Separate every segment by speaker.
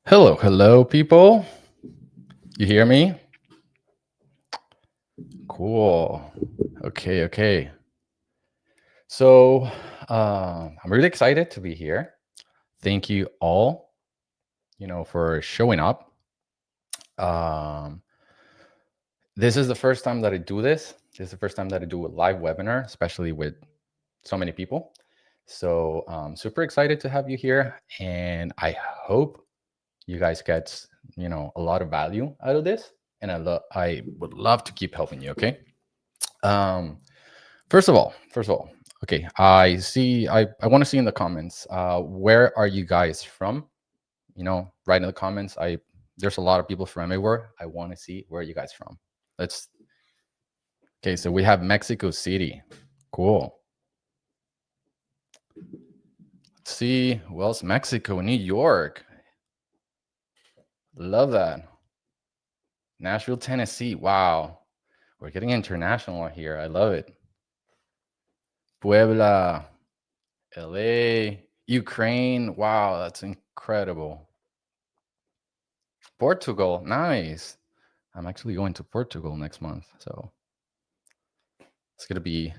Speaker 1: Hello, hello, people. You hear me? Cool. Okay. So, I'm really excited to be here. Thank you all, for showing up. Um, this is the first time that I do this. This is the first time that I do a live webinar, especially with so many people. So, super excited to have you here, and I hope you guys get, a lot of value out of this. And I would love to keep helping you. Okay. Um, first of all, okay. I want to see in the comments. Where are you guys from? Write in the comments. There's a lot of people from everywhere. I want to see where you guys from. Let's. Okay, so we have Mexico City. Cool. Let's see. Who else? Mexico, New York. Love that. Nashville, Tennessee. Wow, we're getting international here. I love it. Puebla, LA, Ukraine. Wow, that's incredible. Portugal, nice. I'm actually going to Portugal next month, so it's gonna be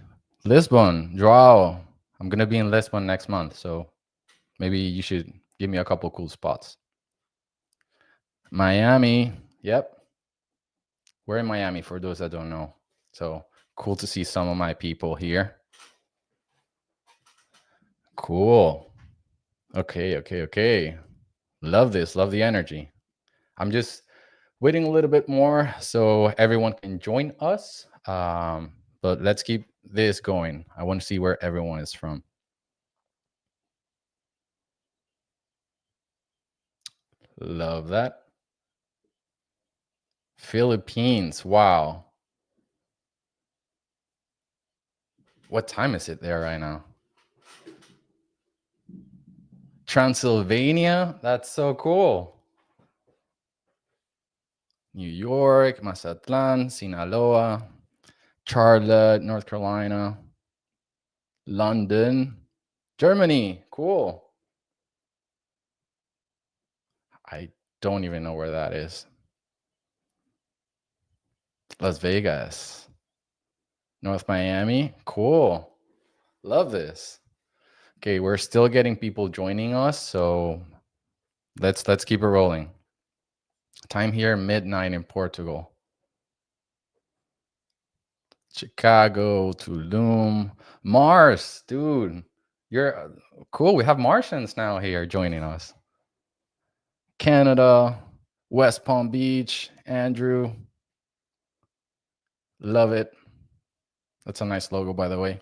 Speaker 1: Lisbon. Joao, I'm gonna be in Lisbon next month, so maybe you should give me a couple cool spots. Miami, yep. We're in Miami for those that don't know. So cool to see some of my people here. Cool. Okay. Love this. Love the energy. I'm just waiting a little bit more so everyone can join us. But let's keep this going. I want to see where everyone is from. Love that. Philippines. Wow. What time is it there right now? Transylvania. That's so cool. New York, Mazatlan, Sinaloa, Charlotte, North Carolina, London, Germany. Cool. I don't even know where that is. Las Vegas, North Miami. Cool. Love this. Okay, we're still getting people joining us, so let's keep it rolling. Time here, midnight in Portugal. Chicago, Tulum, Mars, dude. You're cool. We have Martians now here joining us. Canada, West Palm Beach, Andrew. Love it. That's a nice logo, by the way.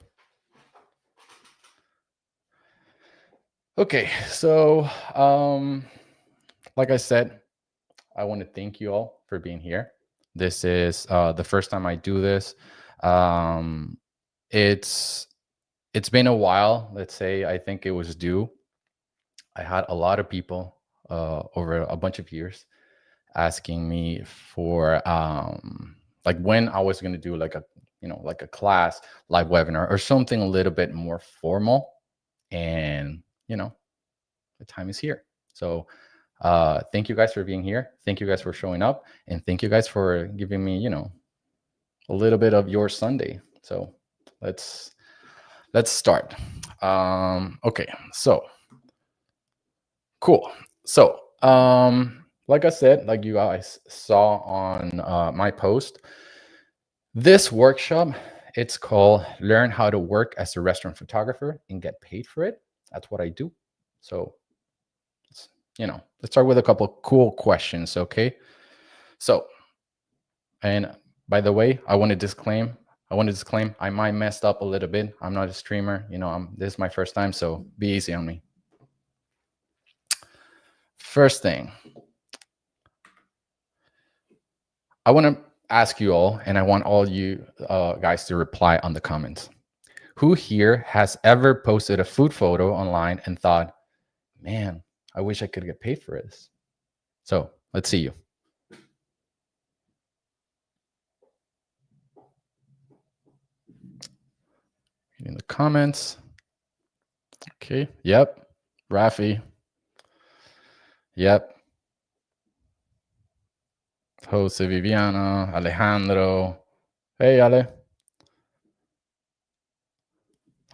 Speaker 1: Okay, so like I said, I want to thank you all for being here. This is the first time I do this. It's been a while. Let's say I think it was due. I had a lot of people over a bunch of years asking me for like when I was going to do like a class, live webinar, or something a little bit more formal. And the time is here. So thank you guys for being here. Thank you guys for showing up, and thank you guys for giving me a little bit of your Sunday. So let's start. Okay, so cool. So like I said, like you guys saw on my post, this workshop, it's called Learn How to Work as a Restaurant Photographer and Get Paid for It. That's what I do. So let's start with a couple cool questions. Okay, so, and by the way, I want to disclaim I might messed up a little bit. I'm not a streamer. This is my first time, so be easy on me. First thing, I want to ask you all, and I want all you guys to reply on the comments. Who here has ever posted a food photo online and thought, man, I wish I could get paid for this? So let's see you. In the comments. Okay. Yep. Rafi. Yep. Jose Viviana, Alejandro. Hey, Ale.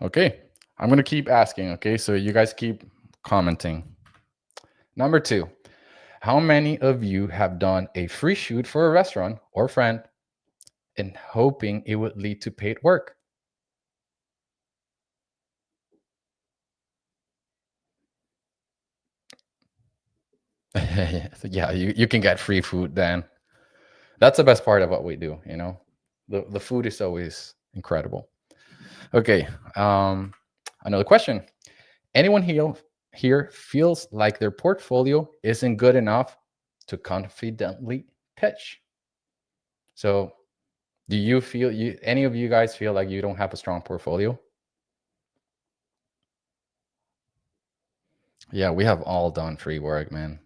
Speaker 1: Okay. I'm going to keep asking, okay? So you guys keep commenting. Number 2. How many of you have done a free shoot for a restaurant or friend and hoping it would lead to paid work? Yeah, you can get free food then. That's the best part of what we do, you know? The food is always incredible. Okay. Another question. Anyone here feels like their portfolio isn't good enough to confidently pitch? So, do you feel any of you guys feel like you don't have a strong portfolio? Yeah, we have all done free work, man.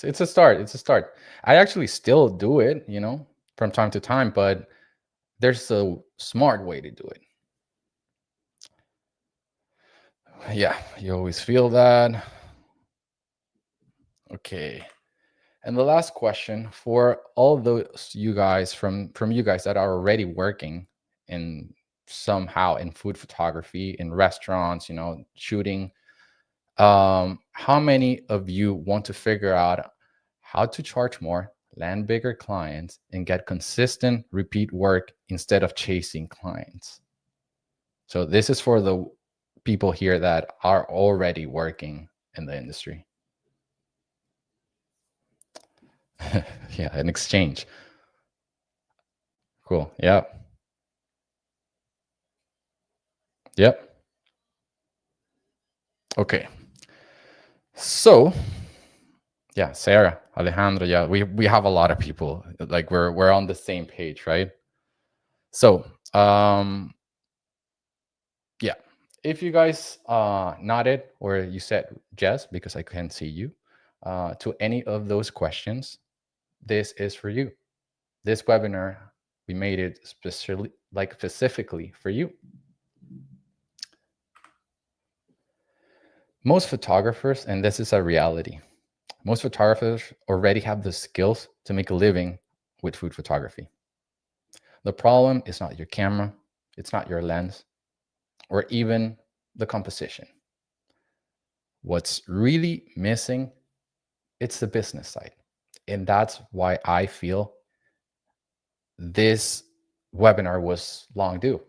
Speaker 1: It's a start. It's a start. I actually still do it, you know, from time to time, but there's a smart way to do it. Yeah, you always feel that. Okay. And the last question for all those you guys from you guys that are already working in somehow in food photography, in restaurants, you know, shooting, how many of you want to figure out how to charge more, land bigger clients, and get consistent repeat work instead of chasing clients? So this is for the people here that are already working in the industry. Yeah, an exchange. Cool. Yep. Yep. Okay. So, yeah, Sarah, Alejandro, yeah, we have a lot of people. Like we're on the same page, right? So, yeah. If you guys nodded or you said yes because I can't see you to any of those questions, this is for you. This webinar, we made it specifically for you. Most photographers, and this is a reality, most photographers already have the skills to make a living with food photography. The problem is not your camera, it's not your lens, or even the composition. What's really missing, it's the business side. And that's why I feel this webinar was long due.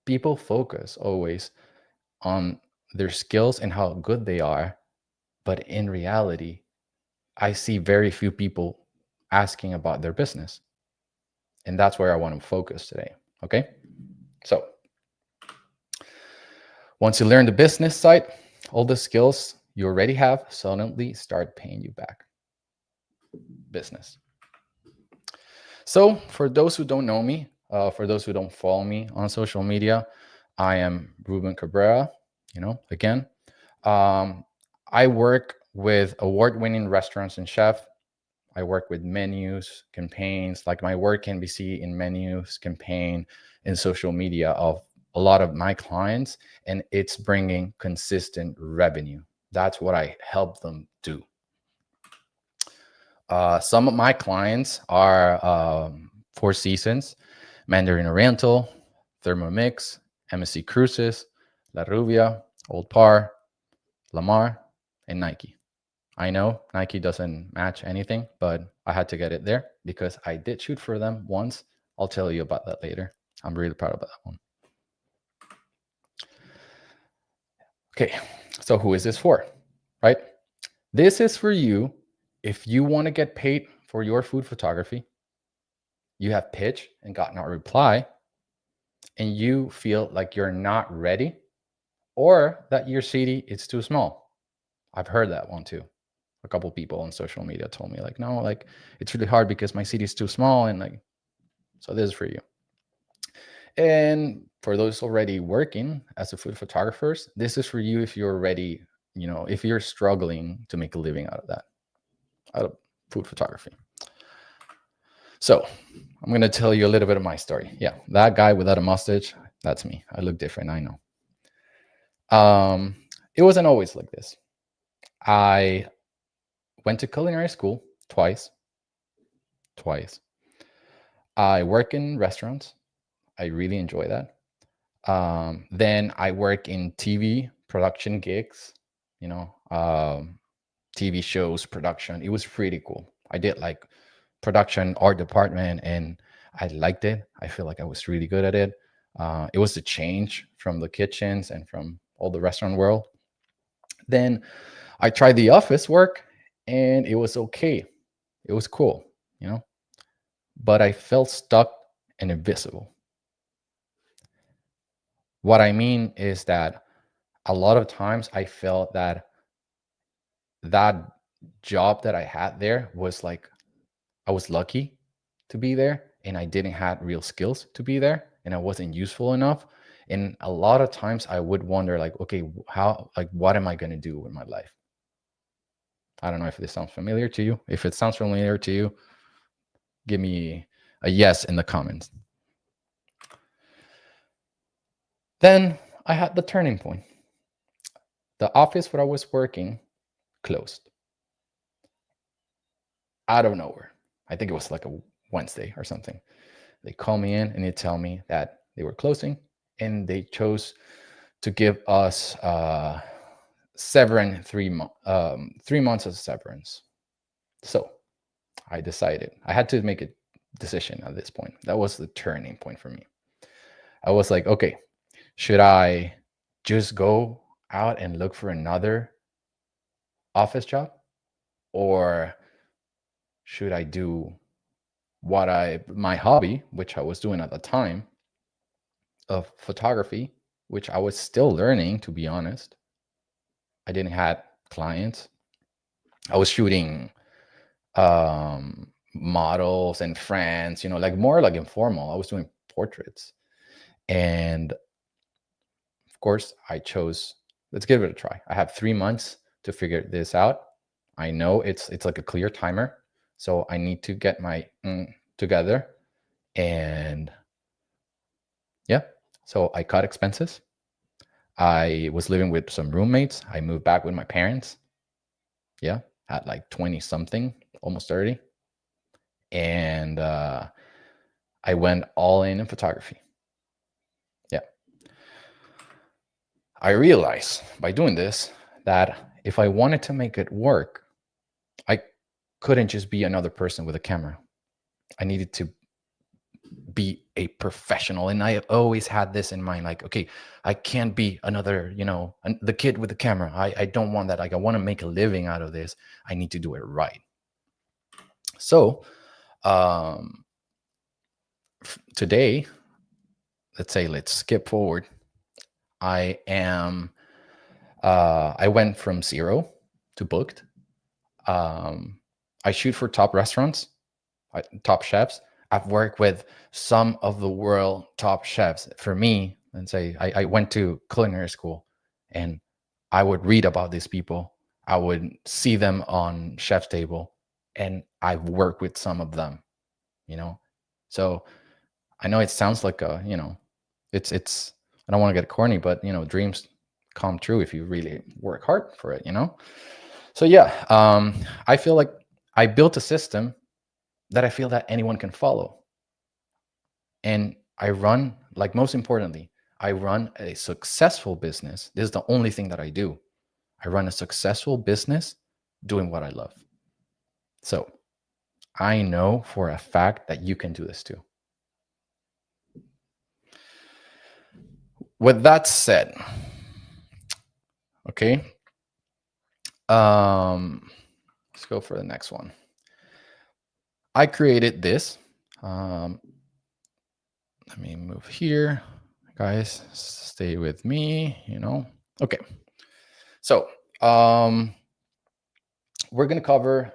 Speaker 1: People focus always on their skills and how good they are, but in reality, I see very few people asking about their business. And that's where I want to focus today. Okay. So once you learn the business side, all the skills you already have suddenly start paying you back. Business. So for those who don't know me, for those who don't follow me on social media, I am Ruben Cabrera. You know, again, I work with award-winning restaurants and chefs. I work with menus, campaigns. Like my work can be seen in menus, campaign, and social media of a lot of my clients, and it's bringing consistent revenue. That's what I help them do. Some of my clients are Four Seasons, Mandarin Oriental, Thermomix, MSC Cruises, La Rubia, Old Par, Lamar, and Nike. I know Nike doesn't match anything, but I had to get it there because I did shoot for them once. I'll tell you about that later. I'm really proud of that one. Okay, so who is this for, right? This is for you if you want to get paid for your food photography, you have pitched and gotten a reply, and you feel like you're not ready or that your city is too small. I've heard that one too. A couple people on social media told me like, no, like it's really hard because my city is too small. And like, so this is for you. And for those already working as a food photographers, this is for you if you're already, you know, if you're struggling to make a living out of that, out of food photography. So I'm going to tell you a little bit of my story. Yeah, that guy without a mustache, that's me. I look different, I know. It wasn't always like this. I went to culinary school twice. twice. I work in restaurants. I really enjoy that. Then I work in TV production gigs, you know, TV shows, production. It was pretty cool. I did like production art department and I liked it. I feel like I was really good at it. It was a change from the kitchens and from all the restaurant world. Then I tried the office work and it was okay. It was cool, you know, but I felt stuck and invisible. What I mean is that a lot of times I felt that that job that I had there was like I was lucky to be there and I didn't have real skills to be there and I wasn't useful enough. And a lot of times I would wonder like, okay, how like what am I going to do with my life? I don't know if this sounds familiar to you. If it sounds familiar to you, give me a yes in the comments. Then I had the turning point. The office where I was working closed out of nowhere. I think it was like a Wednesday or something. They call me in and they tell me that they were closing and they chose to give us severance 3 months of severance. So I decided I had to make a decision at this point. That was the turning point for me. I was like, okay, should I just go out and look for another office job, or should I do my hobby, which I was doing at the time, of photography, which I was still learning, to be honest. I didn't have clients. I was shooting models and friends, you know, like more like informal. I was doing portraits. And of course, I chose, let's give it a try. I have 3 months to figure this out. I know it's like a clear timer. So I need to get my together. And yeah, so I cut expenses. I was living with some roommates. I moved back with my parents. Yeah, at like 20 something, almost 30. And I went all in photography. Yeah. I realized by doing this that if I wanted to make it work, I couldn't just be another person with a camera. I needed to be a professional. And I always had this in mind, like, okay, I can't be another, you know, the kid with the camera. I don't want that. Like, I want to make a living out of this. I need to do it right. So today, let's skip forward. I went from 0 to booked. I shoot for top restaurants, top chefs. I've worked with some of the world top chefs. For me, let's say I went to culinary school and I would read about these people. I would see them on chef's table and I've worked with some of them, you know? So I know it sounds like it's, I don't want to get corny, but you know, dreams come true if you really work hard for it, you know? So yeah, I feel like I built a system that I feel that anyone can follow. And I run, like most importantly, I run a successful business. This is the only thing that I do. I run a successful business doing what I love. So I know for a fact that you can do this too. With that said, okay, let's go for the next one. I created this. Let me move here. Guys, stay with me, you know. Okay. So we're going to cover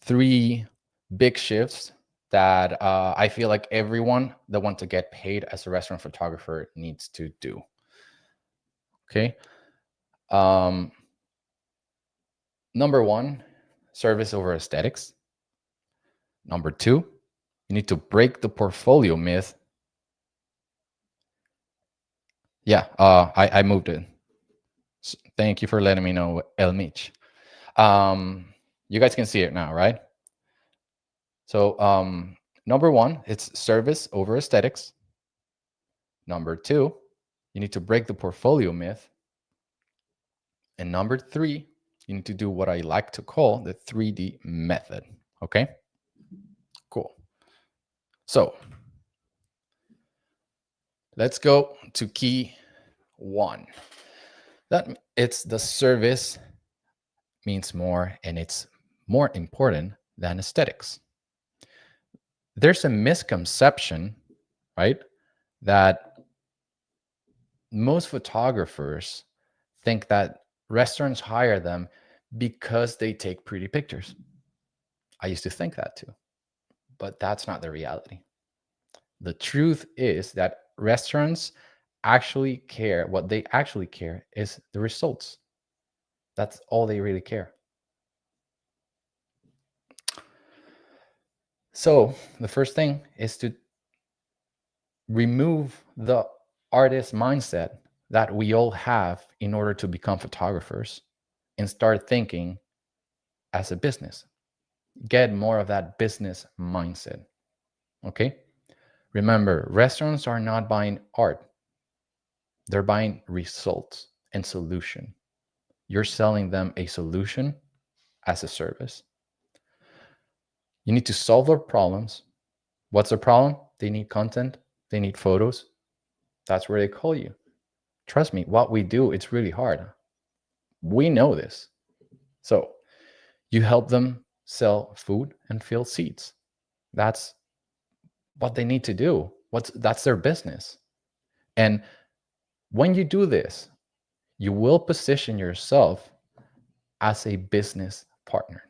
Speaker 1: 3 big shifts that I feel like everyone that wants to get paid as a restaurant photographer needs to do. Okay. Number 1, service over aesthetics. Number 2, you need to break the portfolio myth. Yeah, I moved it. Thank you for letting me know, El Mitch. You guys can see it now, right? So, number one, it's service over aesthetics. Number two, you need to break the portfolio myth. And number three, you need to do what I like to call the 3D method. Okay, cool. So let's go to key one. That it's the service means more, and it's more important than aesthetics. There's a misconception, right, that most photographers think that restaurants hire them because they take pretty pictures. I used to think that too, but that's not the reality. The truth is that restaurants actually care. What they actually care is the results. That's all they really care. So the first thing is to remove the artist mindset that we all have in order to become photographers and start thinking as a business. Get more of that business mindset. Okay? Remember, restaurants are not buying art, they're buying results and solution. You're selling them a solution as a service. You need to solve their problems. What's their problem? They need content, they need photos. That's where they call you. Trust me, what we do, it's really hard. We know this. So you help them sell food and fill seats. That's what they need to do. That's their business. And when you do this, you will position yourself as a business partner,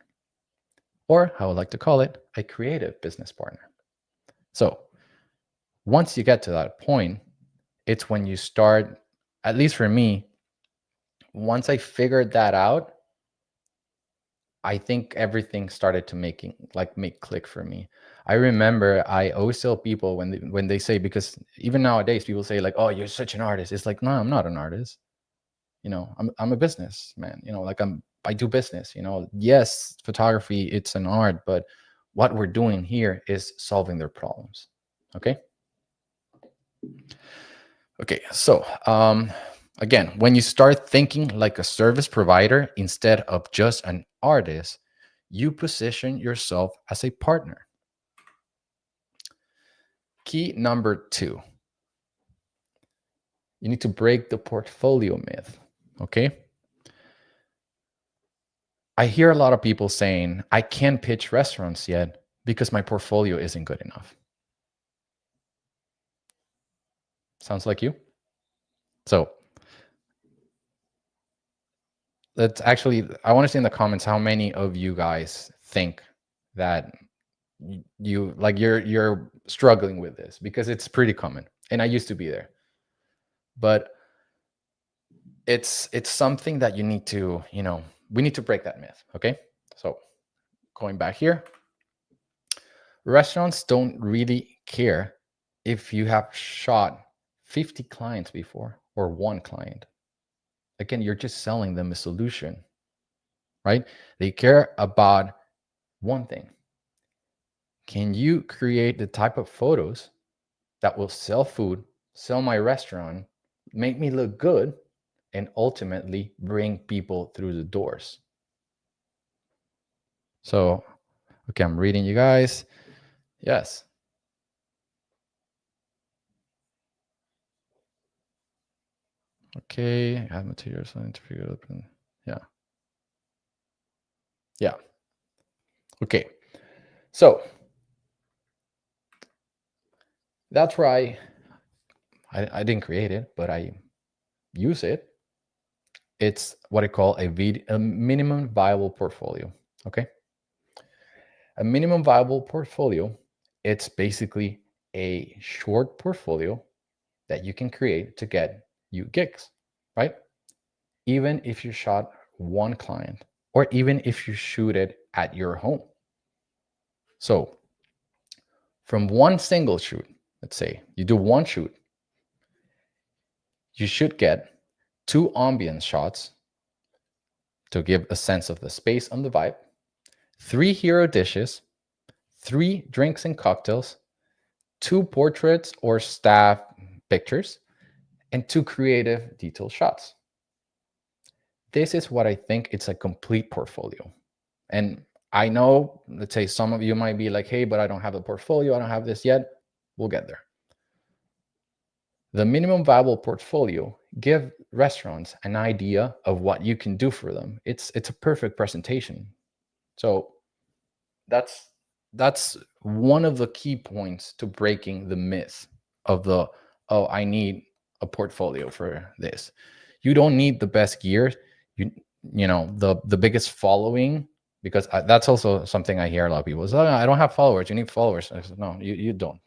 Speaker 1: or how I like to call it, a creative business partner. So once you get to that point, it's when you start, at least for me, once I figured that out, I think everything started to make click for me. I remember I always tell people when they say, because even nowadays people say like, "Oh, you're such an artist." It's like, no, I'm not an artist. I'm a businessman. Like I do business. Yes, photography, it's an art, but what we're doing here is solving their problems. Okay. Okay. So again, when you start thinking like a service provider instead of just an artist, you position yourself as a partner. Key number two, you need to break the portfolio myth. Okay. I hear a lot of people saying, I can't pitch restaurants yet because my portfolio isn't good enough. Sounds like you? So let's actually, I want to see in the comments how many of you guys think that you're struggling with this, because it's pretty common. And I used to be there. But it's something that you need to, we need to break that myth. Okay. So going back here, restaurants don't really care if you have shot 50 clients before or one client. Again, you're just selling them a solution, right? They care about one thing. Can you create the type of photos that will sell food, sell my restaurant, make me look good, and ultimately bring people through the doors? So, okay, I'm reading you guys. Yes. Okay, add materials and figure it out. Yeah. Yeah. Okay. So that's where I didn't create it, but I use it. It's what I call a minimum viable portfolio. Okay. A minimum viable portfolio, it's basically a short portfolio that you can create to get you gigs, right? Even if you shot one client, or even if you shoot it at your home. So from one single shoot, let's say you do one shoot, you should get 2 ambient shots to give a sense of the space and the vibe, 3 hero dishes, 3 drinks and cocktails, 2 portraits or staff pictures, and 2 creative detailed shots. This is what I think it's a complete portfolio. And I know, let's say some of you might be like, hey, but I don't have a portfolio. I don't have this yet. We'll get there. The minimum viable portfolio give restaurants an idea of what you can do for them. It's a perfect presentation. So that's one of the key points to breaking the myth of the, oh, I need a portfolio for this. You don't need the best gear. You know, the biggest following, because that's also something I hear a lot of people is, oh, I don't have followers. You need followers. I said, no, you don't.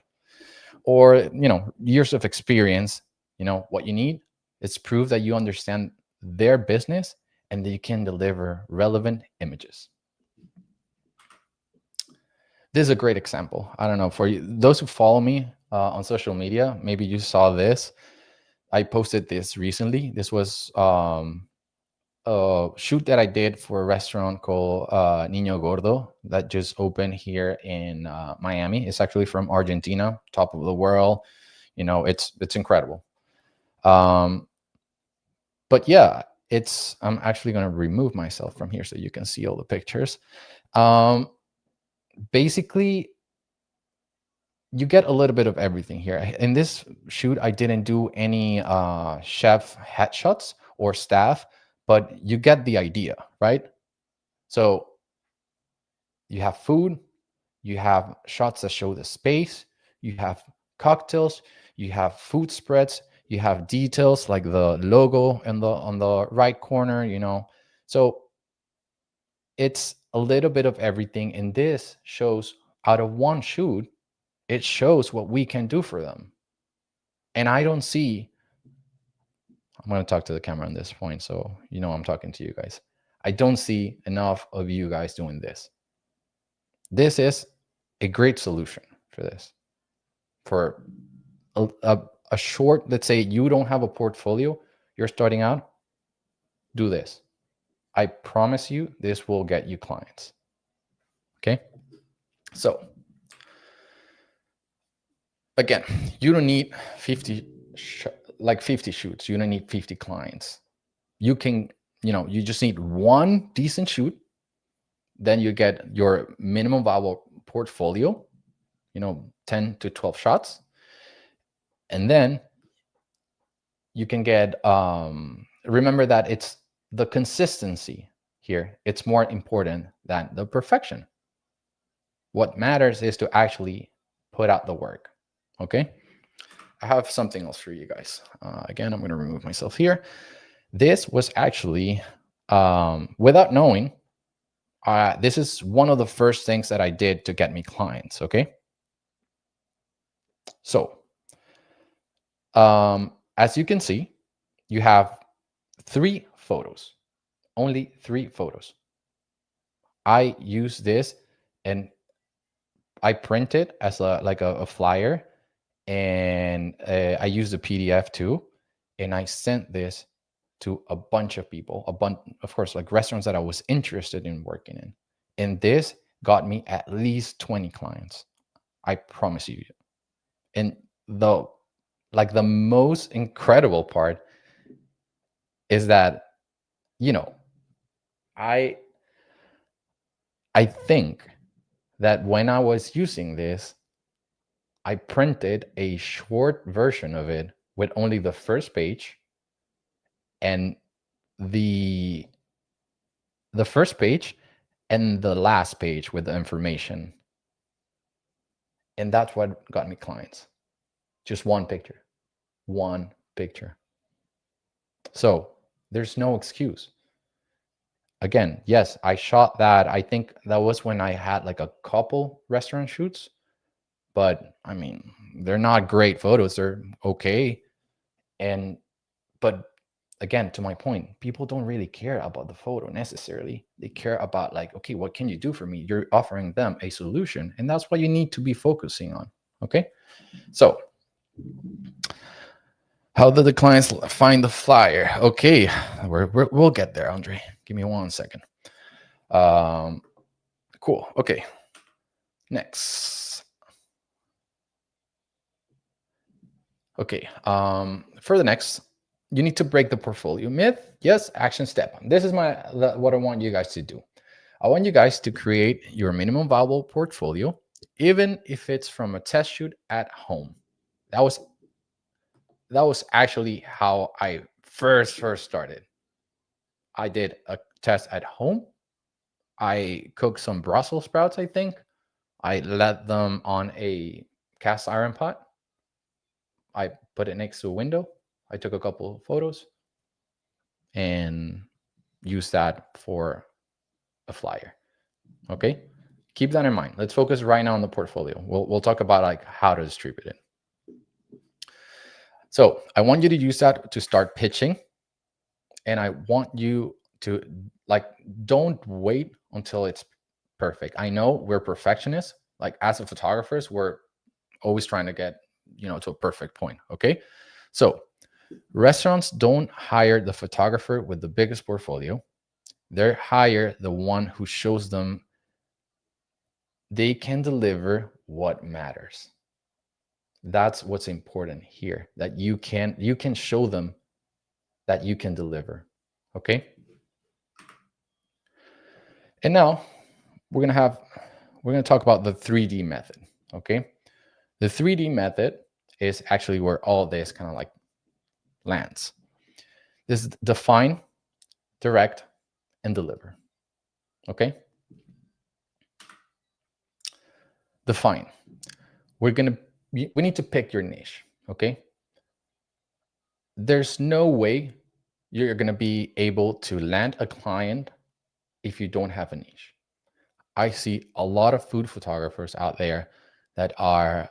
Speaker 1: Or, you know, years of experience. You know, what you need is proof that you understand their business and that you can deliver relevant images. This is a great example. I don't know, for you, those who follow me on social media, maybe you saw this. I posted this recently. This was a shoot that I did for a restaurant called Niño Gordo that just opened here in Miami. It's actually from Argentina, top of the world. You know, it's incredible. But yeah, I'm actually going to remove myself from here so you can see all the pictures. Basically, you get a little bit of everything here. In this shoot, I didn't do any chef headshots or staff, but you get the idea, right? So you have food, you have shots that show the space, you have cocktails, you have food spreads, you have details like the logo on the right corner, you know. So it's a little bit of everything, and this shows, out of one shoot, it shows what we can do for them. And I don't see, I'm going to talk to the camera on this point, so you know I'm talking to you guys. I don't see enough of you guys doing this. This is a great solution for this. For a short, let's say you don't have a portfolio, you're starting out, do this. I promise you, this will get you clients. Okay? So, again, you don't need 50 shoots. You don't need 50 clients. You can, you just need one decent shoot. Then you get your minimum viable portfolio, 10 to 12 shots. And then you can get, remember that it's the consistency here. It's more important than the perfection. What matters is to actually put out the work. Okay. I have something else for you guys. Again, I'm going to remove myself here. This was actually, without knowing, this is one of the first things that I did to get me clients. Okay. So, as you can see, you have 3 photos, only 3 photos. I use this and I print it as a flyer, and I use the PDF too. And I sent this to a bunch of people, of course, like restaurants that I was interested in working in. And this got me at least 20 clients. I promise you. And the most incredible part is that, I think that when I was using this, I printed a short version of it with only the first page and the first page and the last page with the information. And that's what got me clients. Just one picture. So there's no excuse. Again, yes, I shot that. I think that was when I had like a couple restaurant shoots, but I mean, they're not great photos. They're okay. But again, to my point, people don't really care about the photo necessarily. They care about like, okay, what can you do for me? You're offering them a solution, and that's what you need to be focusing on. Okay. So how did the clients find the flyer? Okay, we'll get there, Andre. Give me 1 second. Cool. Okay. Next. Okay. For the next, you need to break the portfolio myth. Yes, action step. This is what I want you guys to do. I want you guys to create your minimum viable portfolio, even if it's from a test shoot at home. That was actually how I first started. I did a test at home. I cooked some Brussels sprouts, I think. I let them on a cast iron pot. I put it next to a window. I took a couple of photos and used that for a flyer. Okay. Keep that in mind. Let's focus right now on the portfolio. We'll talk about like how to distribute it. So I want you to use that to start pitching. And I want you to like, don't wait until it's perfect. I know we're perfectionists. Like as a photographers, we're always trying to get, to a perfect point. Okay. So restaurants don't hire the photographer with the biggest portfolio. They hire the one who shows them they can deliver what matters. That's what's important here, that you can show them that you can deliver. Okay. And now we're going to talk about the 3D method. Okay. The 3D method is actually where all this kind of like lands. This is define, direct, and deliver. Okay. Define. We need to pick your niche. Okay. There's no way you're going to be able to land a client if you don't have a niche. I see a lot of food photographers out there that are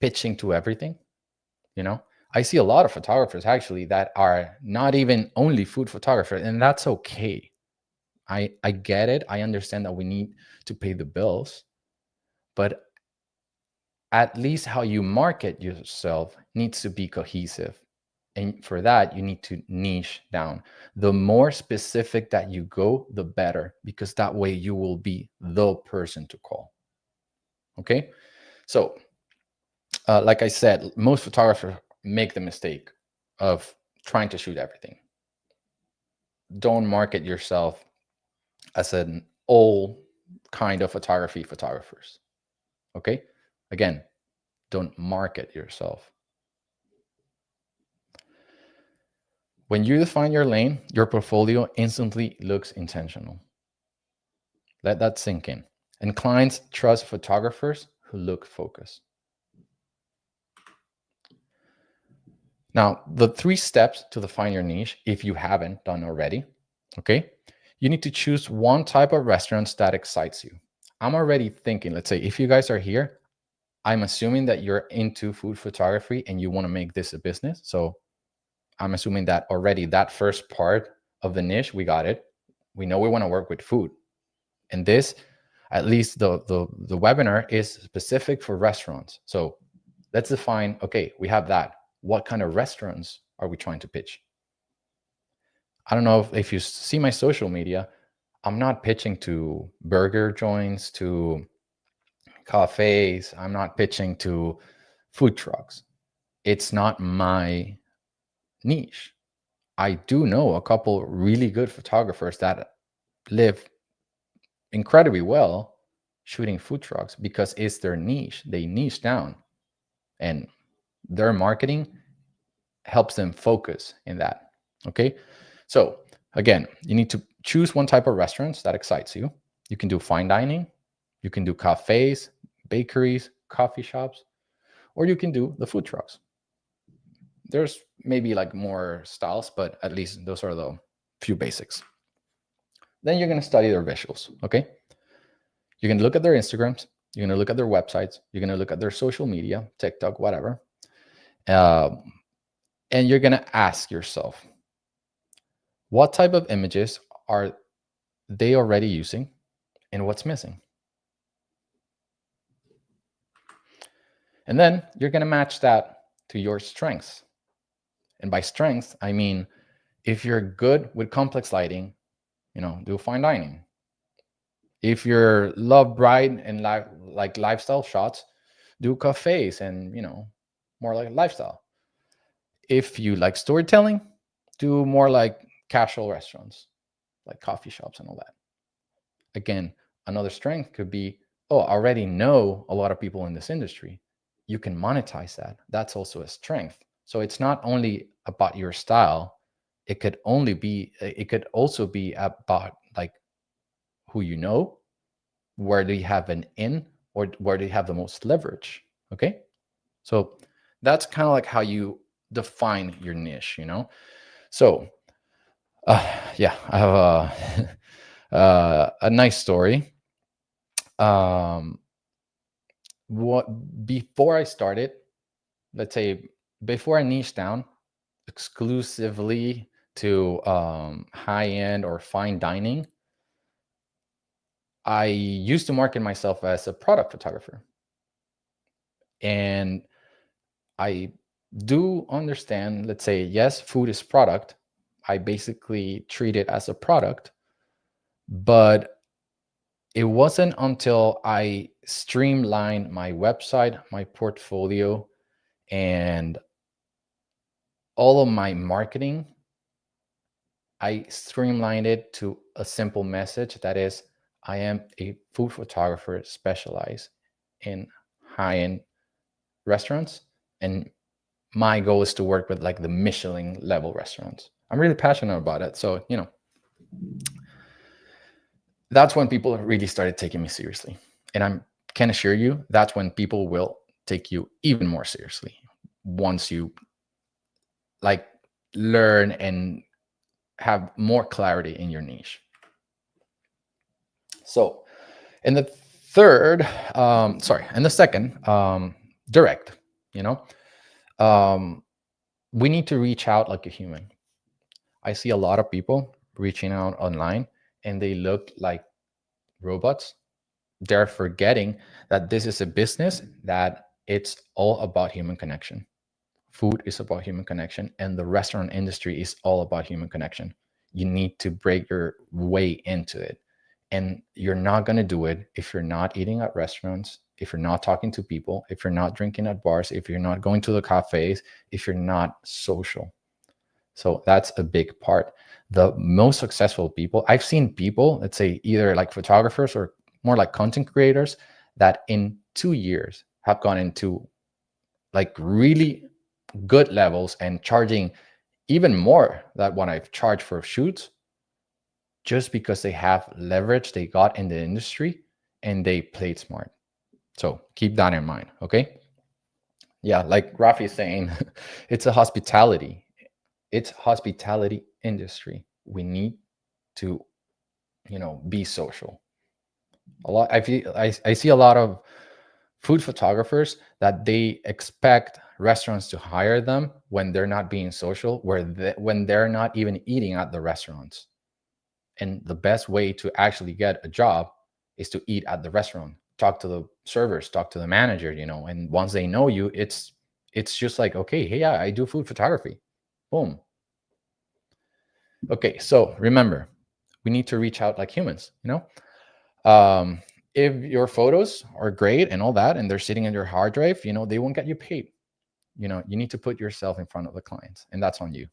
Speaker 1: pitching to everything. I see a lot of photographers actually that are not even only food photographers, and that's okay. I get it. I understand that we need to pay the bills, but at least how you market yourself needs to be cohesive. And for that, you need to niche down. The more specific that you go, the better, because that way you will be the person to call. Okay. So, like I said, most photographers make the mistake of trying to shoot everything. Don't market yourself as an all kind of photographers. Okay. Again, don't market yourself. When you define your lane, your portfolio instantly looks intentional. Let that sink in. And clients trust photographers who look focused. Now, the 3 steps to define your niche, if you haven't done already, okay? You need to choose one type of restaurants that excites you. I'm already thinking, let's say, if you guys are here, I'm assuming that you're into food photography and you want to make this a business. So I'm assuming that already that first part of the niche, we got it. We know we want to work with food. And this, at least the webinar is specific for restaurants. So let's define, okay, we have that. What kind of restaurants are we trying to pitch? I don't know if you see my social media, I'm not pitching to burger joints, to cafes. I'm not pitching to food trucks. It's not my niche. I do know a couple really good photographers that live incredibly well shooting food trucks because it's their niche. They niche down and their marketing helps them focus in that. Okay. So again, you need to choose one type of restaurants that excites you. You can do fine dining, you can do cafes, bakeries, coffee shops, or you can do the food trucks. There's maybe like more styles, but at least those are the few basics. Then you're going to study their visuals. Okay. You're going to look at their Instagrams. You're going to look at their websites. You're going to look at their social media, TikTok, whatever. And you're going to ask yourself, what type of images are they already using and what's missing? And then you're going to match that to your strengths. And by strengths, I mean, if you're good with complex lighting, do fine dining. If you're love bride and like lifestyle shots, do cafes and more like lifestyle. If you like storytelling, do more like casual restaurants, like coffee shops and all that. Again, another strength could be, oh, I already know a lot of people in this industry. You can monetize that. That's also a strength. So it's not only about your style, it could also be about like who you know, where do you have an in, or where do you have the most leverage. Okay. So that's kind of like how you define your niche. So yeah, I have a nice story. um what Before I started, let's say, before I niche down exclusively to high end or fine dining, I used to market myself as a product photographer. And I do understand, let's say, yes, food is product. I basically treat it as a product. But it wasn't until I streamlined my website, my portfolio, and all of my marketing, I streamlined it to a simple message that is, I am a food photographer specialized in high-end restaurants, and my goal is to work with like the Michelin-level restaurants. I'm really passionate about it. So, that's when people really started taking me seriously. And I can assure you, that's when people will take you even more seriously once you like learn and have more clarity in your niche. So, in the in the second, direct, you know, um, we need to reach out like a human. I see a lot of people reaching out online and they look like robots. They're forgetting that this is a business that it's all about human connection. Food is about human connection, and the restaurant industry is all about human connection. You need to break your way into it. And you're not going to do it if you're not eating at restaurants, if you're not talking to people, if you're not drinking at bars, if you're not going to the cafes, if you're not social. So that's a big part. The most successful people, I've seen people, let's say either like photographers or more like content creators, that in 2 years have gone into like really good levels and charging even more than what I've charged for shoots, just because they have leverage they got in the industry and they played smart. So keep that in mind. Okay. Yeah, like Rafi is saying, it's hospitality industry. We need to be social. I see a lot of food photographers that they expect restaurants to hire them when they're not being social, when they're not even eating at the restaurants. And the best way to actually get a job is to eat at the restaurant, talk to the servers, talk to the manager, and once they know you, it's just like, okay, hey, yeah, I do food photography. Boom. Okay, so remember, we need to reach out like humans. Um, if your photos are great and all that, and they're sitting in your hard drive, they won't get you paid. You need to put yourself in front of the clients, and that's on you.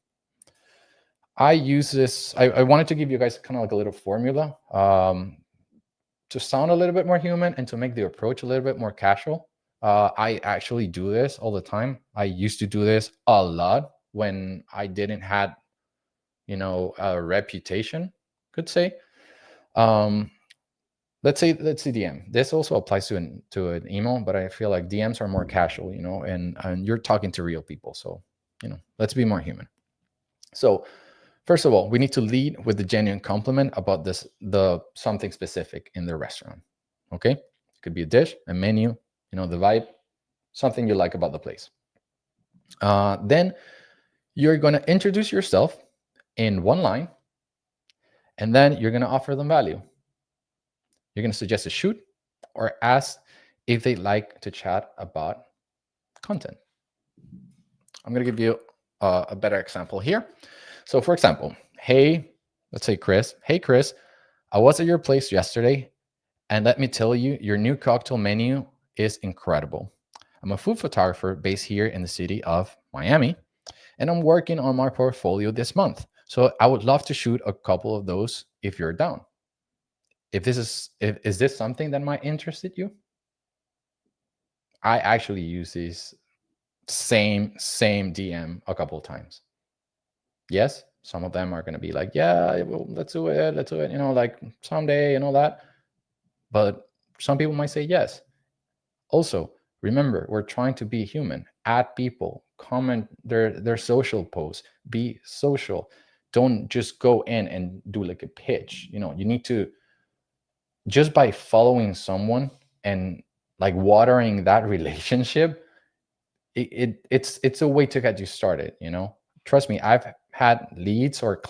Speaker 1: I use this. I wanted to give you guys kind of like a little formula to sound a little bit more human and to make the approach a little bit more casual. I actually do this all the time. I used to do this a lot when I didn't had, a reputation, could say. Um, let's say DM. This also applies to an email, but I feel like DMs are more casual, and you're talking to real people. So, let's be more human. So, first of all, we need to lead with the genuine compliment about the something specific in the restaurant. Okay, it could be a dish, a menu, the vibe, something you like about the place. Then you're going to introduce yourself in one line, and then you're going to offer them value. You're going to suggest a shoot or ask if they'd like to chat about content. I'm going to give you a better example here. So, for example, hey, let's say Chris. Hey, Chris, I was at your place yesterday, And let me tell you, your new cocktail menu is incredible. I'm a food photographer based here in the city of Miami, and I'm working on my portfolio this month. So I would love to shoot a couple of those if you're down. If is this something that might interest you? I actually use this same DM a couple of times. Yes, some of them are going to be like, yeah, well, let's do it, like someday and all that. But some people might say yes. Also, remember, we're trying to be human. Add people, comment their social posts, be social. Don't just go in and do like a pitch. You need to, just by following someone and like watering that relationship, it's a way to get you started. Trust me, I've had leads or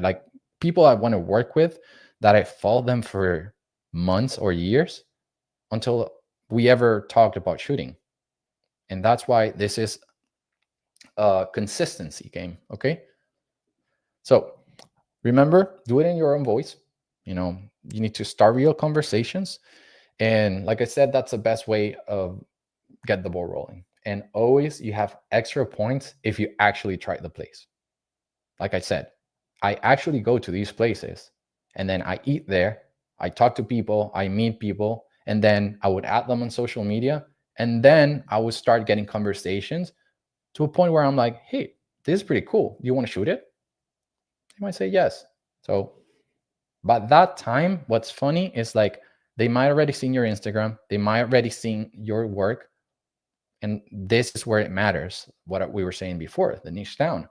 Speaker 1: like people I want to work with that I followed them for months or years until we ever talked about shooting. And that's why this is a consistency game. Okay, so remember, do it in your own voice. You need to start real conversations, and like I said, that's the best way of get the ball rolling. And always you have extra points if you actually try the place. Like I said, I actually go to these places and then I eat there, I talk to people, I meet people, and then I would add them on social media, and then I would start getting conversations to a point where I'm like, hey, this is pretty cool, do you want to shoot it? They might say yes. So by that time, what's funny is like they might already seen your Instagram, they might already seen your work. And this is where it matters, what we were saying before, the niche down.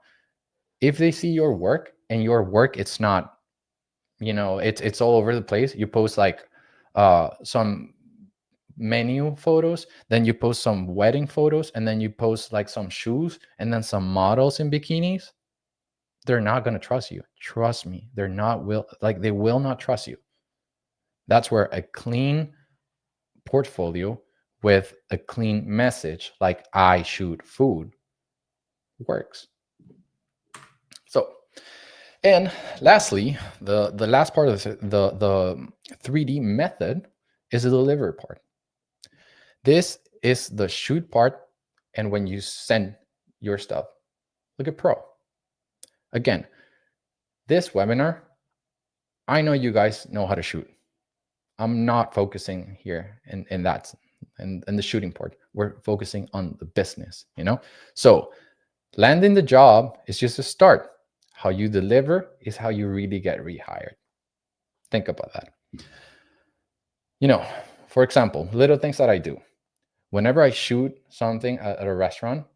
Speaker 1: If they see your work and your work, it's not, it's all over the place. You post like some menu photos, then you post some wedding photos, and then you post like some shoes and then some models in bikinis. They're not going to trust you. Trust me. They will not trust you. That's where a clean portfolio with a clean message, like I shoot food, works. So, and lastly, the last part of the 3D method is the delivery part. This is the shoot part, and when you send your stuff, look at Pro. Again, this webinar, I know you guys know how to shoot. I'm not focusing here in that and the shooting part. We're focusing on the business. So landing the job is just a start. How you deliver is how you really get rehired. Think about that. For example, little things that I do. Whenever I shoot something at a restaurant,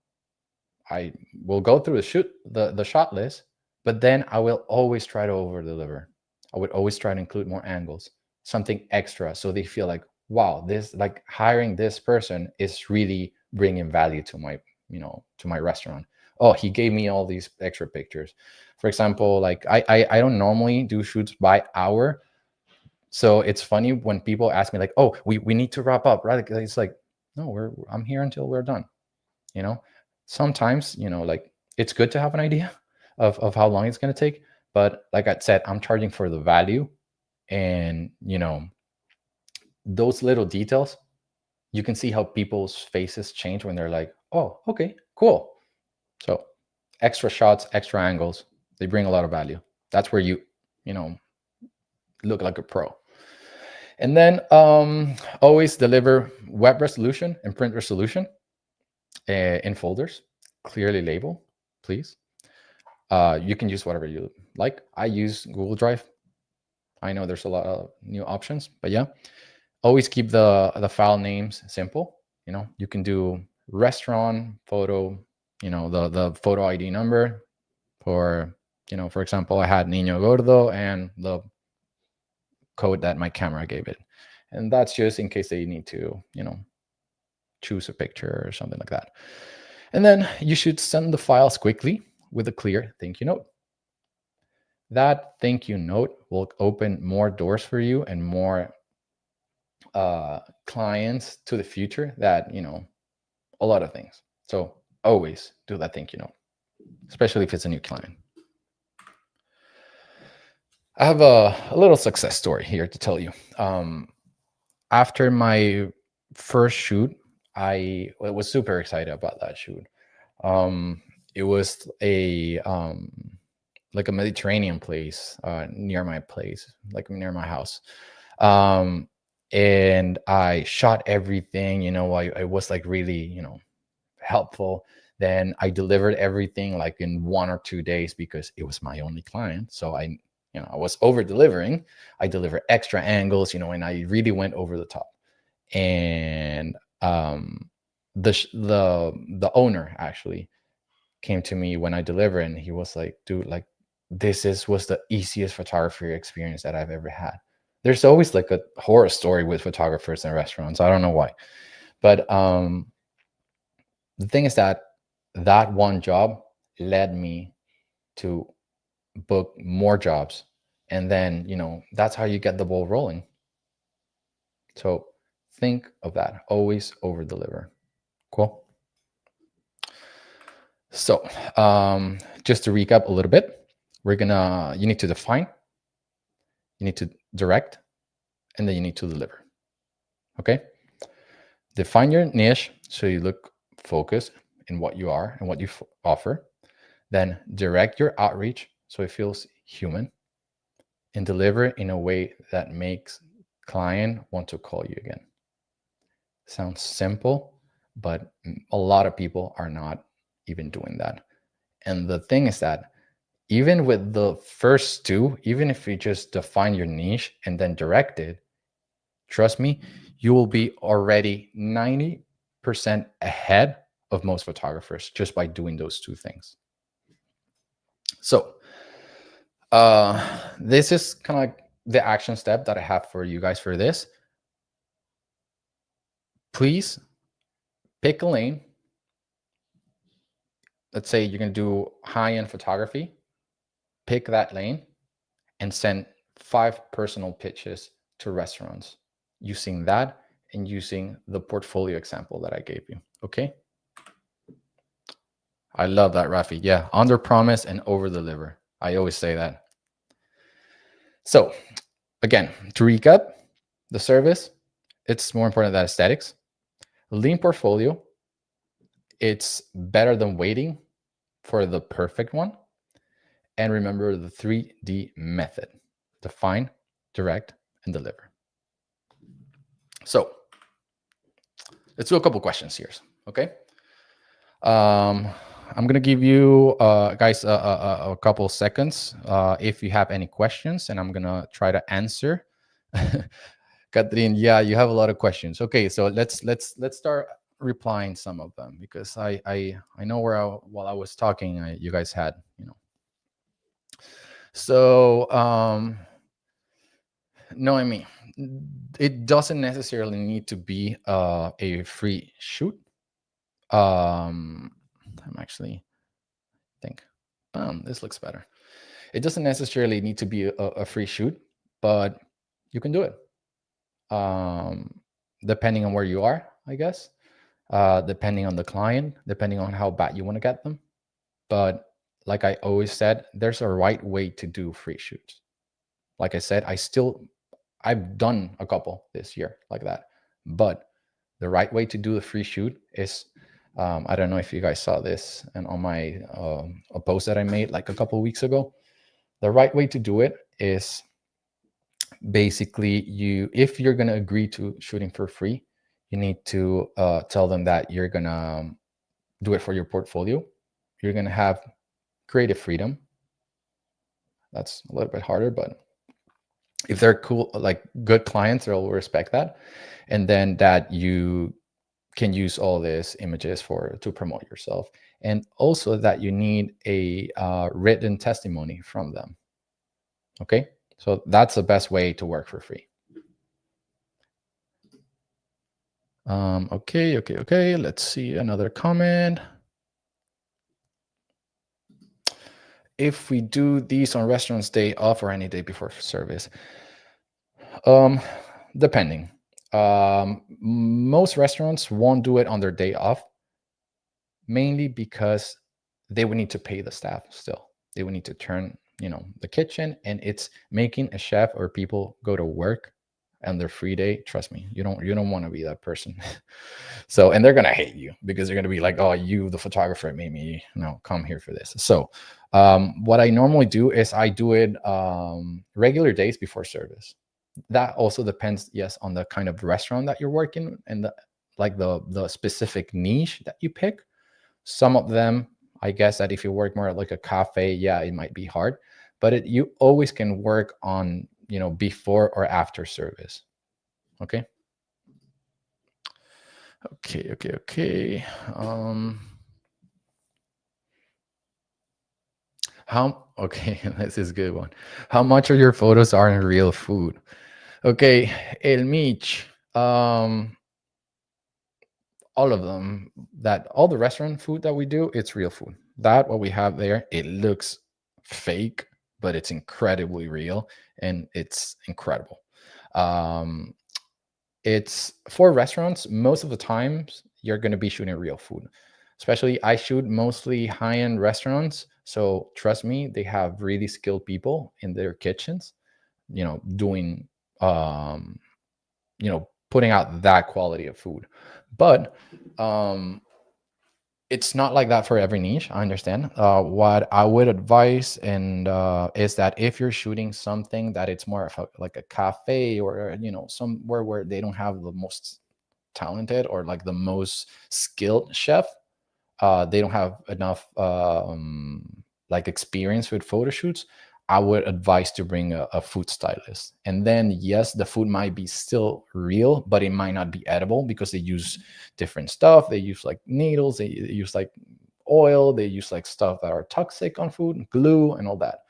Speaker 1: I will go through the shot list, but then I will always try to over deliver. I would always try to include more angles, something extra, so they feel like, wow, this, like, hiring this person is really bringing value to my restaurant. Oh, he gave me all these extra pictures. For example, like I don't normally do shoots by hour, so it's funny when people ask me like, oh, we need to wrap up, right? It's like, no, I'm here until we're done. Sometimes, like, it's good to have an idea of how long it's going to take, but like I said, I'm charging for the value. And those little details, you can see how people's faces change when they're like, oh, okay, cool. So extra shots, extra angles, they bring a lot of value. That's where you look like a pro. And then always deliver web resolution and print resolution in folders, clearly label, please. You can use whatever you like. I use Google Drive. I know there's a lot of new options, but yeah, always keep the file names simple. You can do restaurant photo, the photo ID number for, for example, I had Niño Gordo and the code that my camera gave it. And that's just in case they need to, choose a picture or something like that. And then you should send the files quickly with a clear thank you note. That thank you note will open more doors for you and more clients to the future, that, a lot of things. So always do that thank you note, especially if it's a new client. I have a little success story here to tell you. after my first shoot, I was super excited about that shoot. It was a like a Mediterranean place near my place, like near my house. Um, and I shot everything. I was like really, helpful. Then I delivered everything like in 1 or 2 days because it was my only client. So I was over delivering. I delivered extra angles, and I really went over the top. And the owner actually came to me when I delivered, and he was like, "Dude, like was the easiest photography experience that I've ever had." There's always like a horror story with photographers and restaurants. I don't know why, but the thing is that one job led me to book more jobs, and then that's how you get the ball rolling. So think of that. Always over deliver. Cool. So just to recap a little bit, you need to define, you need to direct, and then you need to deliver. Okay. Define your niche so you look focused in what you are and what you offer. Then direct your outreach so it feels human, and deliver in a way that makes client want to call you again. Sounds simple, but a lot of people are not even doing that. And the thing is that even with the first two, even if you just define your niche and then direct it, trust me, you will be already 90% ahead of most photographers just by doing those two things. So this is kind of like the action step that I have for you guys for this. Please pick a lane. Let's say you're going to do high-end photography. Pick that lane and send 5 personal pitches to restaurants using that and using the portfolio example that I gave you. Okay. I love that, Rafi. Yeah. Under promise and over deliver. I always say that. So again, to recap, the service, it's more important than aesthetics. Lean portfolio, it's better than waiting for the perfect one. And remember the 3D method: define, direct, and deliver. So let's do a couple questions here. Okay. I'm gonna give you guys a couple seconds if you have any questions, and I'm gonna try to answer. Catherine, yeah, you have a lot of questions. Okay, so let's start replying some of them, because I know while I was talking, you guys had So no, I mean, it doesn't necessarily need to be a free shoot. I'm actually think, this looks better. It doesn't necessarily need to be a free shoot, but you can do it. Depending on where you are, I guess. Depending on the client, depending on how bad you want to get them. But like I always said, there's a right way to do free shoots. Like I said, I've done a couple this year like that. But the right way to do the free shoot is, I don't know if you guys saw this and on my a post that I made like a couple of weeks ago. The right way to do it is basically if you're going to agree to shooting for free, you need to tell them that you're going to do it for your portfolio. You're going to have creative freedom. That's a little bit harder, but if they're cool, like good clients, they'll respect that. And then that you can use all these images to promote yourself, and also that you need a written testimony from them. Okay, so that's the best way to work for free. Okay. Let's see another comment. If we do these on restaurants day off or any day before service, depending. Most restaurants won't do it on their day off, mainly because they would need to pay the staff still. They would need to turn, the kitchen, and it's making a chef or people go to work and their free day, trust me, you don't want to be that person. So, and they're gonna hate you because they're gonna be like, oh, you, the photographer, made me, come here for this. So, what I normally do is I do it regular days before service. That also depends, yes, on the kind of restaurant that you're working and the specific niche that you pick. Some of them, I guess that if you work more at like a cafe, yeah, it might be hard, but you always can work on, before or after service. Okay. Okay. How, okay, this is a good one. How much of your photos are in real food? Okay, El Mich, all of them, that all the restaurant food that we do, it's real food. That what we have there, it looks fake, but it's incredibly real and it's incredible. Um, it's for restaurants. Most of the times you're going to be shooting real food. Especially, I shoot mostly high-end restaurants, so trust me, they have really skilled people in their kitchens, doing putting out that quality of food. But it's not like that for every niche. I understand. What I would advise and is that if you're shooting something that it's more of like a cafe or somewhere where they don't have the most talented or like the most skilled chef, they don't have enough like experience with photo shoots, I would advise to bring a food stylist. And then yes, the food might be still real, but it might not be edible because they use different stuff. They use like needles, they use like oil, they use like stuff that are toxic on food, glue and all that.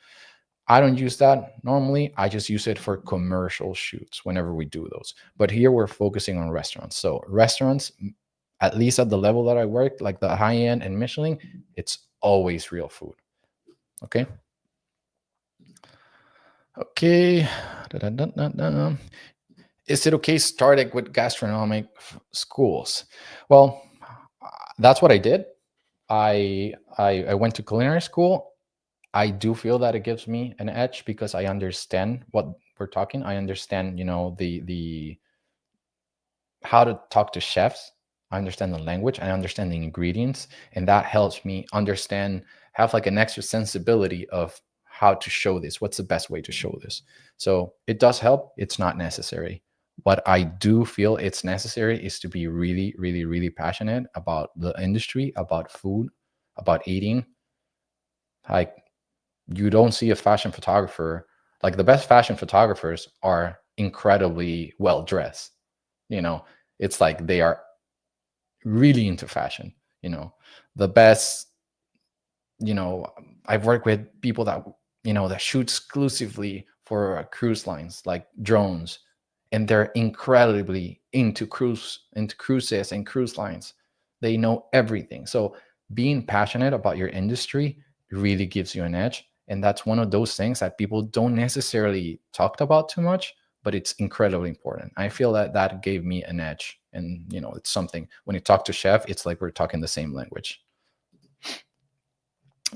Speaker 1: I don't use that normally. I just use it for commercial shoots whenever we do those. But here we're focusing on restaurants. So restaurants, at least at the level that I work, like the high end and Michelin, it's always real food. Okay. Okay. Da-da-da-da-da. Is it okay starting with gastronomic schools? Well, that's what I did. I went to culinary school. I do feel that it gives me an edge because I understand what we're talking. I understand, the how to talk to chefs. I understand the language. I understand the ingredients, and that helps me understand, have like an extra sensibility of how to show this. What's the best way to show this? So it does help. It's not necessary. What I do feel it's necessary is to be really, really, really passionate about the industry, about food, about eating. Like, you don't see a fashion photographer, like the best fashion photographers are incredibly well dressed. It's like they are really into fashion. The best, you know, I've worked with people that, that shoot exclusively for cruise lines, like drones, and they're incredibly into cruises and cruise lines. They know everything. So being passionate about your industry really gives you an edge. And that's one of those things that people don't necessarily talk about too much, but it's incredibly important. I feel that that gave me an edge. And, it's something when you talk to chef, it's like we're talking the same language.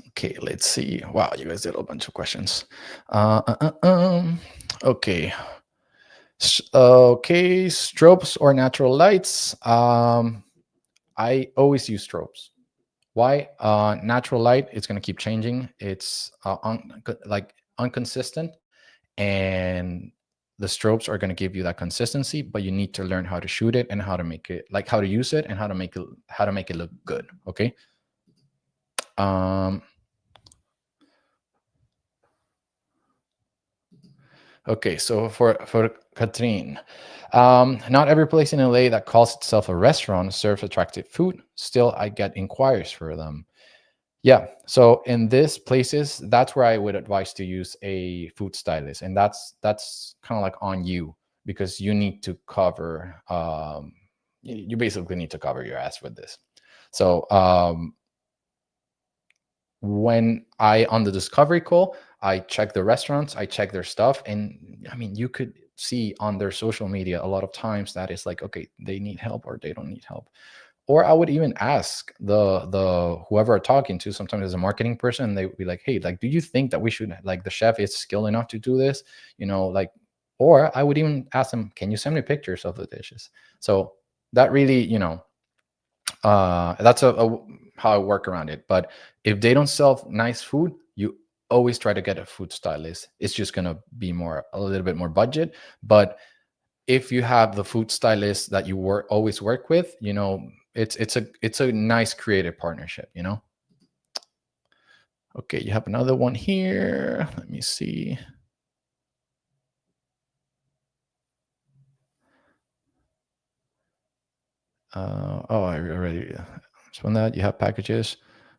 Speaker 1: Okay, let's see. Wow, you guys did a bunch of questions. Okay. Okay, strobes or natural lights. I always use strobes. Why? Natural light, it's going to keep changing. It's like inconsistent, and the strobes are going to give you that consistency, but you need to learn how to shoot it and how to make it, like how to use it and how to make it look good. Okay. Okay, so for Katrine, not every place in LA that calls itself a restaurant serves attractive food. Still, I get inquiries for them. Yeah, so in these places, that's where I would advise to use a food stylist, and that's kind of like on you because you need to cover. You basically need to cover your ass with this. So when I on the discovery call, I check the restaurants, I check their stuff, and I mean, you could see on their social media a lot of times that it's like, okay, they need help or they don't need help. Or I would even ask the whoever I'm talking to, sometimes as a marketing person, they would be like, hey, like, do you think that we should, like, the chef is skilled enough to do this? Like, Or I would even ask them, can you send me pictures of the dishes? So that really, that's how I work around it. But if they don't sell nice food, you always try to get a food stylist. It's just going to be a little bit more budget. But if you have the food stylist that you always work with, it's a nice creative partnership. Okay, you have another one here. Let me see. Oh, I already respond that. You have packages.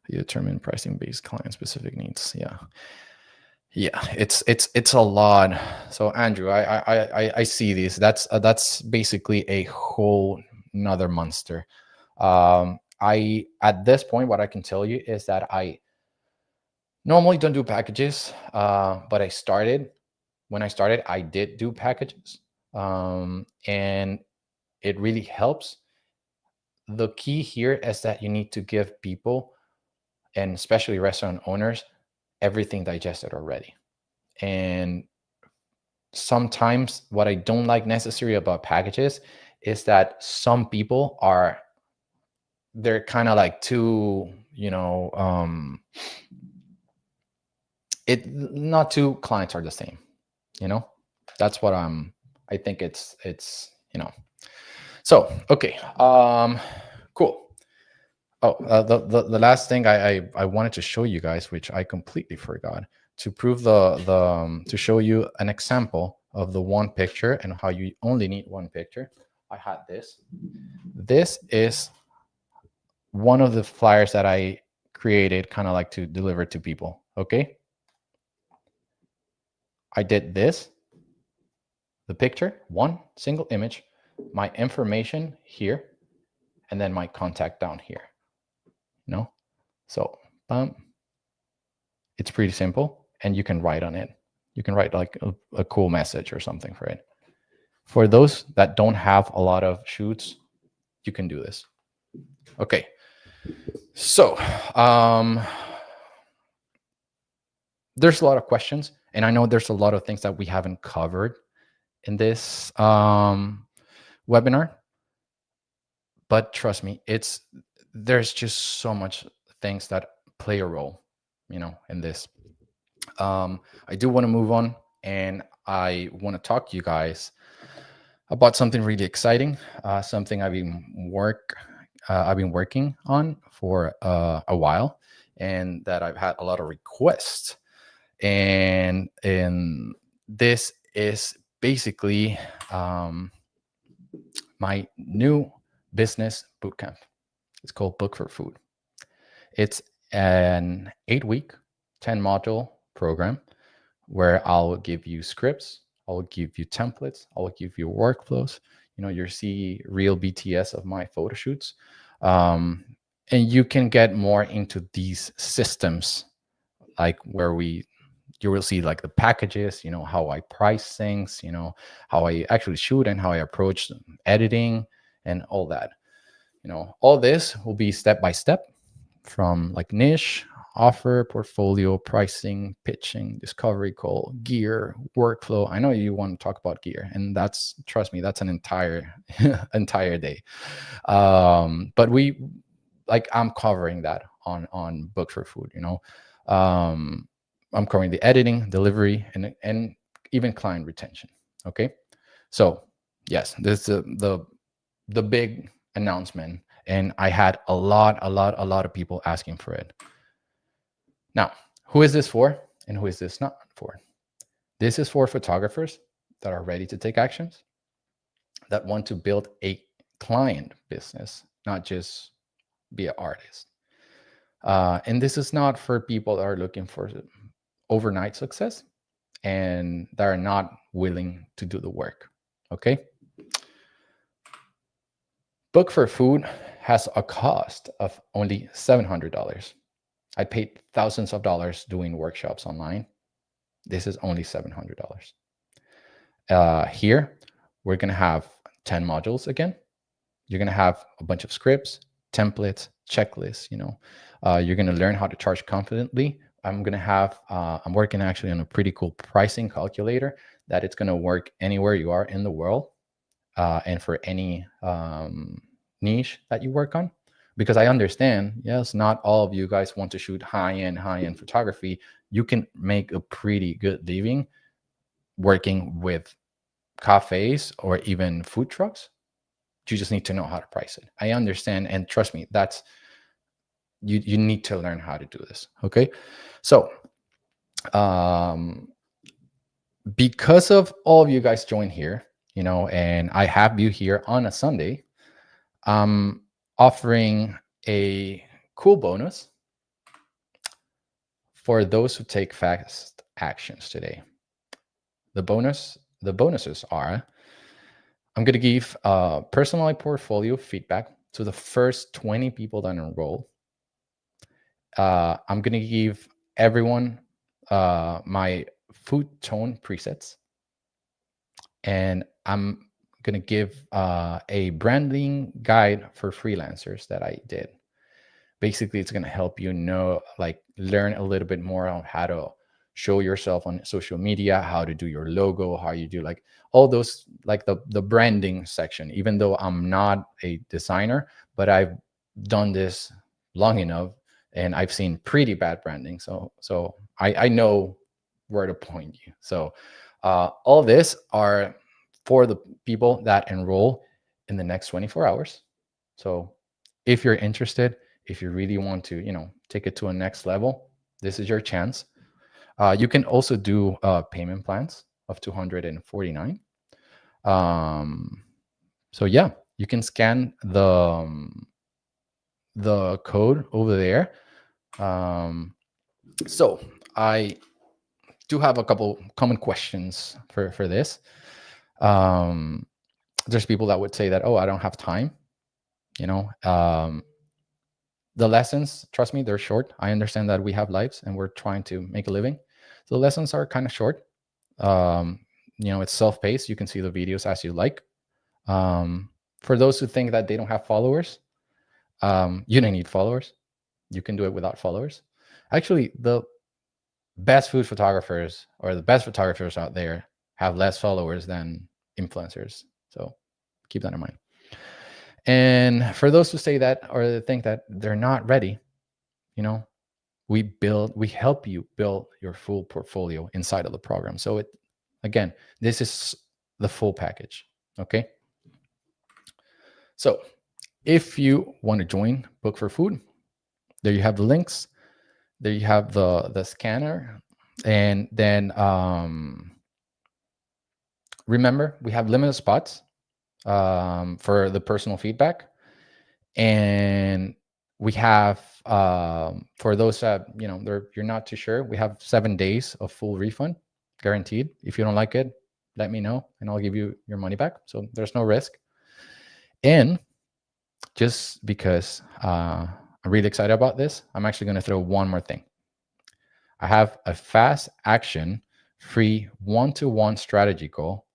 Speaker 1: You determine pricing based client specific needs. Yeah, it's a lot. So Andrew, I see these. That's basically a whole another monster. I At this point, what I can tell you is that I normally don't do packages, but when I started, I did do packages, and it really helps. The key here is that you need to give people, and especially restaurant owners, everything digested already. And sometimes what I don't like necessarily about packages is that some people they're kind of like too, not two clients are the same, you know. That's what I think so okay. Cool. Oh, the last thing I wanted to show you guys, which I completely forgot, to prove to show you an example of the one picture and how you only need one picture. I had this. This is one of the flyers that I created, kind of like to deliver to people. Okay. I did this, the picture, one single image, my information here, and then my contact down here. So it's pretty simple, and you can write on it. You can write like a cool message or something for it. For those that don't have a lot of shoots, you can do this. Okay. So there's a lot of questions, and I know there's a lot of things that we haven't covered in this webinar, but trust me, there's just so much things that play a role, in this. I do want to move on, and I want to talk to you guys about something really exciting, something I've been working on for a while, and that I've had a lot of requests. And this is basically my new business bootcamp. It's called Book for Food. It's an 8-week, 10-module program where I'll give you scripts, I'll give you templates, I'll give you workflows. You'll see real BTS of my photo shoots. And you can get more into these systems, like you will see like the packages, how I price things, how I actually shoot and how I approach editing and all that. All this will be step by step, from like niche, offer, portfolio, pricing, pitching, discovery call, gear, workflow. I know you want to talk about gear, and trust me, that's an entire entire day. But I'm covering that on Book for Food. I'm covering the editing, delivery, and even client retention. Okay, so yes, this is the big announcement, and I had a lot of people asking for it. Now, who is this for, and who is this not for? This is for photographers that are ready to take actions, that want to build a client business, not just be an artist. And this is not for people that are looking for overnight success and that are not willing to do the work. Okay. Book for Food has a cost of only $700. I paid thousands of dollars doing workshops online. This is only $700. Here, we're going to have 10 modules again. You're going to have a bunch of scripts, templates, checklists. You're going to learn how to charge confidently. I'm working actually on a pretty cool pricing calculator that it's going to work anywhere you are in the world, and for any niche that you work on. Because I understand, yes, not all of you guys want to shoot high-end photography. You can make a pretty good living working with cafes or even food trucks. You just need to know how to price it. I understand, and trust me, that's you need to learn how to do this. Okay, so because of all of you guys join here, and I have you here on a Sunday, I'm offering a cool bonus for those who take fast actions today. The bonuses are, I'm going to give personalized portfolio feedback to the first 20 people that enroll. I'm going to give everyone my food tone presets, and I'm going to give a branding guide for freelancers that I did. Basically, it's going to help you learn a little bit more on how to show yourself on social media, how to do your logo, how you do all those, the branding section. Even though I'm not a designer, but I've done this long enough and I've seen pretty bad branding. So I know where to point you. So all this are for the people that enroll in the next 24 hours. So if you're interested, if you really want to, take it to a next level, this is your chance. You can also do payment plans of $249. So yeah, you can scan the code over there. So I do have a couple common questions for this. There's people that would say that, oh, I don't have time. The lessons, trust me, they're short. I understand that we have lives and we're trying to make a living. So the lessons are kind of short. It's self-paced. You can see the videos as you like. For those who think that they don't have followers, you don't need followers. You can do it without followers. Actually, the best food photographers or the best photographers out there have less followers than influencers. So keep that in mind. And for those who say that or think that they're not ready, we help you build your full portfolio inside of the program. So again, this is the full package. Okay. So if you want to join Book for Food, there you have the links. There you have the scanner. And then remember, we have limited spots for the personal feedback. And we have for those that you're not too sure, we have 7 days of full refund guaranteed. If you don't like it, let me know and I'll give you your money back. So there's no risk. And just because I'm really excited about this, I'm actually going to throw one more thing. I have a fast action free one-to-one strategy call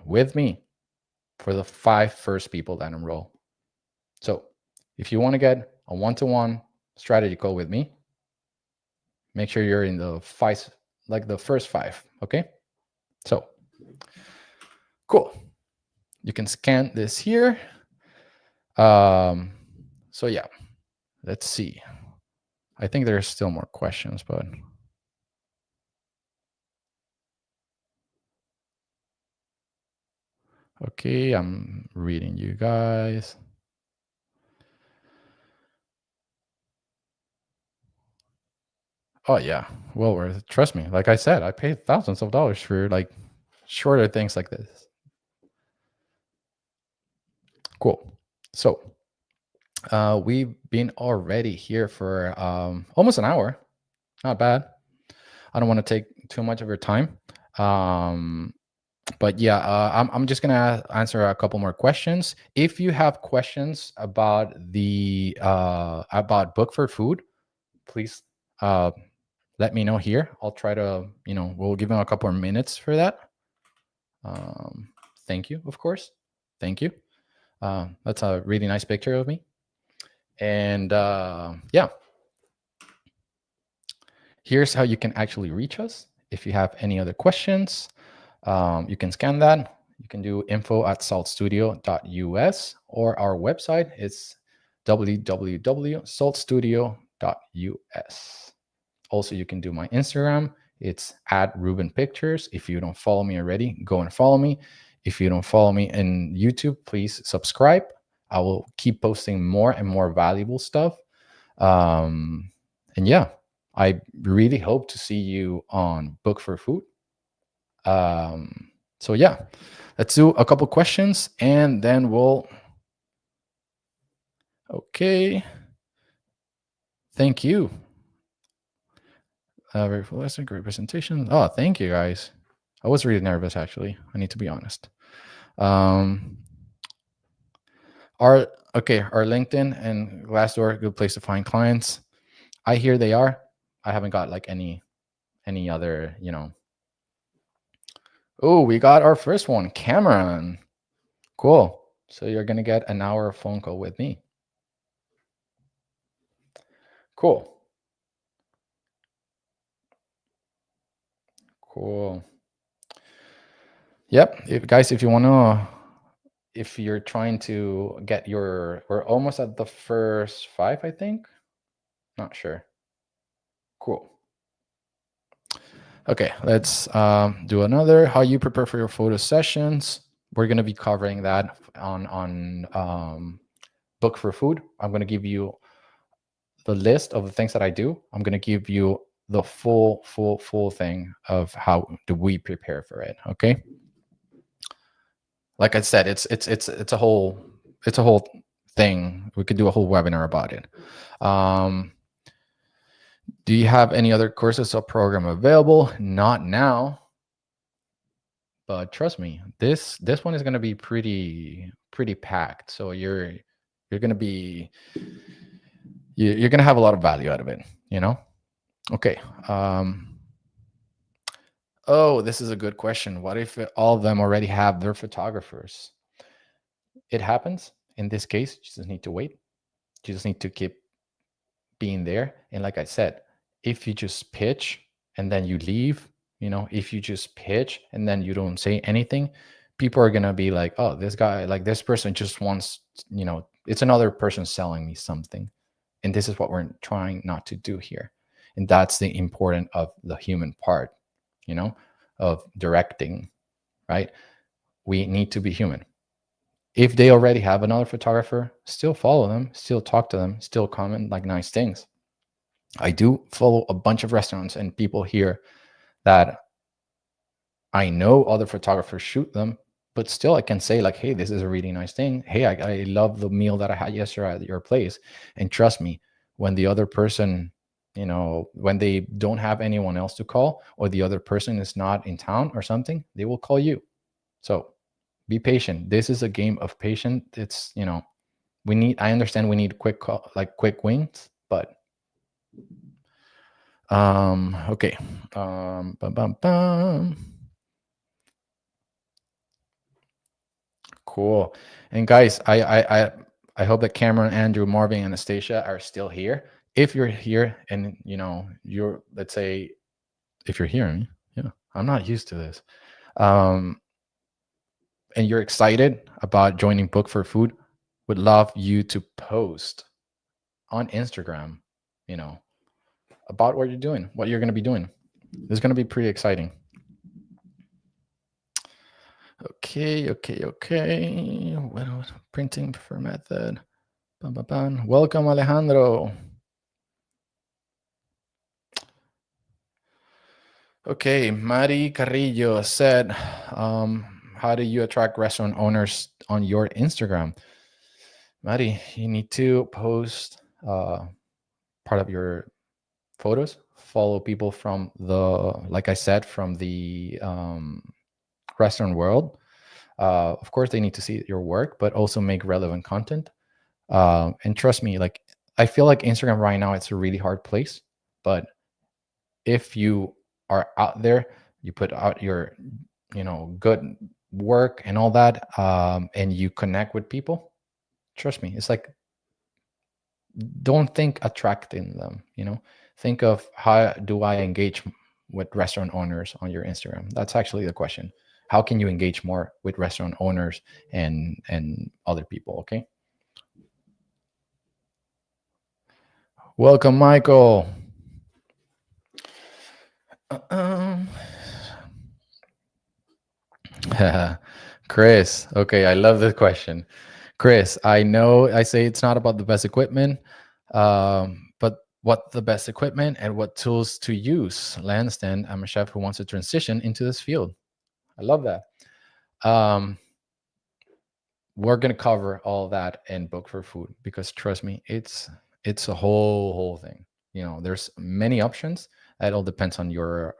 Speaker 1: with me for the 5 first people that enroll. So if you want to get a one-to-one strategy call with me, make sure you're in the first 5. Okay. So cool. You can scan this here. So yeah, let's see. I think there's still more questions, but okay, I'm reading you guys. Oh yeah, well worth it. Trust me. Like I said, I paid thousands of dollars for shorter things like this. Cool. So we've been already here for almost an hour. Not bad. I don't want to take too much of your time. But yeah, I'm just gonna answer a couple more questions. If you have questions about about Book for Food, please let me know here. I'll try to, we'll give them a couple more minutes for that. Thank you, of course. Thank you. That's a really nice picture of me. And yeah, here's how you can actually reach us if you have any other questions. You can scan that. You can do info@saltstudio.us, or our website is www.saltstudio.us. Also, you can do my Instagram. It's at Ruben Pictures. If you don't follow me already, go and follow me. If you don't follow me in YouTube, please subscribe. I will keep posting more and more valuable stuff. Um, and yeah, I really hope to see you on Book for Food. So yeah, let's do a couple questions and then we'll. Okay. Thank you. Very full lesson, great presentation. Oh, thank you guys. I was really nervous actually. I need to be honest. Um, our okay, our LinkedIn and Glassdoor, good place to find clients. I hear they are. I haven't got like any other, Oh, we got our first one, Cameron. Cool. So you're gonna get an hour phone call with me. Cool. Cool. Yep. Guys, if you wanna, if you're trying to get we're almost at the first 5, I think. Not sure. Cool. Okay, let's do another. How you prepare for your photo sessions. We're gonna be covering that on Book for Food. I'm gonna give you the list of the things that I do. I'm gonna give you the full thing of how do we prepare for it. Okay. Like I said, it's a whole thing. We could do a whole webinar about it. Do you have any other courses or program available? Not now, but trust me, this one is going to be pretty packed. So you're going to be you're going to have a lot of value out of it. Okay. Oh, this is a good question. What if all of them already have their photographers? It happens. In this case, you just need to wait. You just need to keep being there. And like I said, if you just pitch and then you leave, if you just pitch and then you don't say anything, people are going to be like, oh, this guy, like this person just wants, it's another person selling me something. And this is what we're trying not to do here. And that's the important of the human part, of directing, right? We need to be human. If they already have another photographer, still follow them, still talk to them, still comment like nice things. I do follow a bunch of restaurants and people here that I know other photographers shoot them, but still I can say like, hey, this is a really nice thing. Hey, I love the meal that I had yesterday at your place. And trust me, when the other person, when they don't have anyone else to call or the other person is not in town or something, they will call you. So be patient. This is a game of patience. It's, I understand we need quick wins, but okay. Bum, bum, bum. Cool. And guys, I hope that Cameron, Andrew, Marvin, and Anastasia are still here. If you're here and you're, let's say, if you're hearing, yeah, I'm not used to this. And you're excited about joining Book for Food, would love you to post on Instagram, about what you're doing, what you're going to be doing. It's going to be pretty exciting. Okay. Well, printing preferred method. Bum, bum, bum. Welcome, Alejandro. Okay, Mari Carrillo said, how do you attract restaurant owners on your Instagram? Mari, you need to post part of your photos, follow people from like I said, from the restaurant world. Of course, they need to see your work, but also make relevant content. And trust me, like I feel like Instagram right now, it's a really hard place. But if you are out there, you put out your, good work and all that, and you connect with people, trust me, it's like, don't think attracting them, think of how do I engage with restaurant owners on your Instagram. That's actually the question. how can you engage more with restaurant owners and other people. Okay. Welcome, Michael. Um, Chris. Okay, I love this question. Chris, I know I say it's not about the best equipment, but what the best equipment and what tools to use. Lansden, I'm a chef who wants to transition into this field. I love that. Um, we're gonna cover all that in Book for Food because trust me, it's a whole thing. There's many options. It all depends on your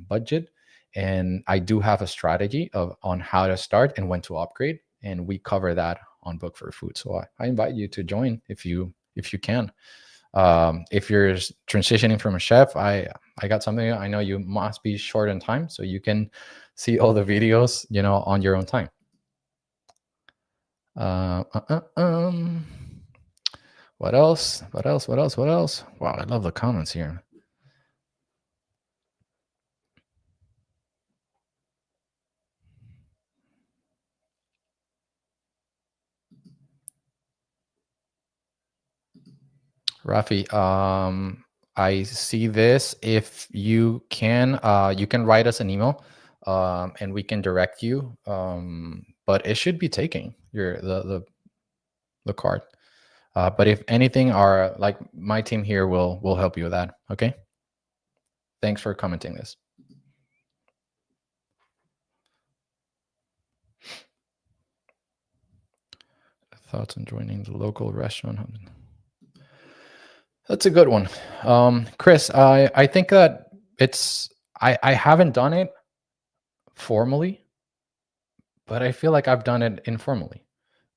Speaker 1: budget, and I do have a strategy of on how to start and when to upgrade, and we cover that on Book for Food. So I invite you to join if you can. If you're transitioning from a chef, I got something. I know you must be short on time, so you can see all the videos on your own time. Uh, uh, uh, um, what else? What else? What else? What else? Wow, I love the comments here. Rafi, I see this. If you can write us an email, and we can direct you. But it should be taking the card. But if anything, our like my team here will help you with that. Okay. Thanks for commenting this. Thoughts on joining the local restaurant? That's a good one. Chris, I think that I haven't done it formally, but I feel like I've done it informally.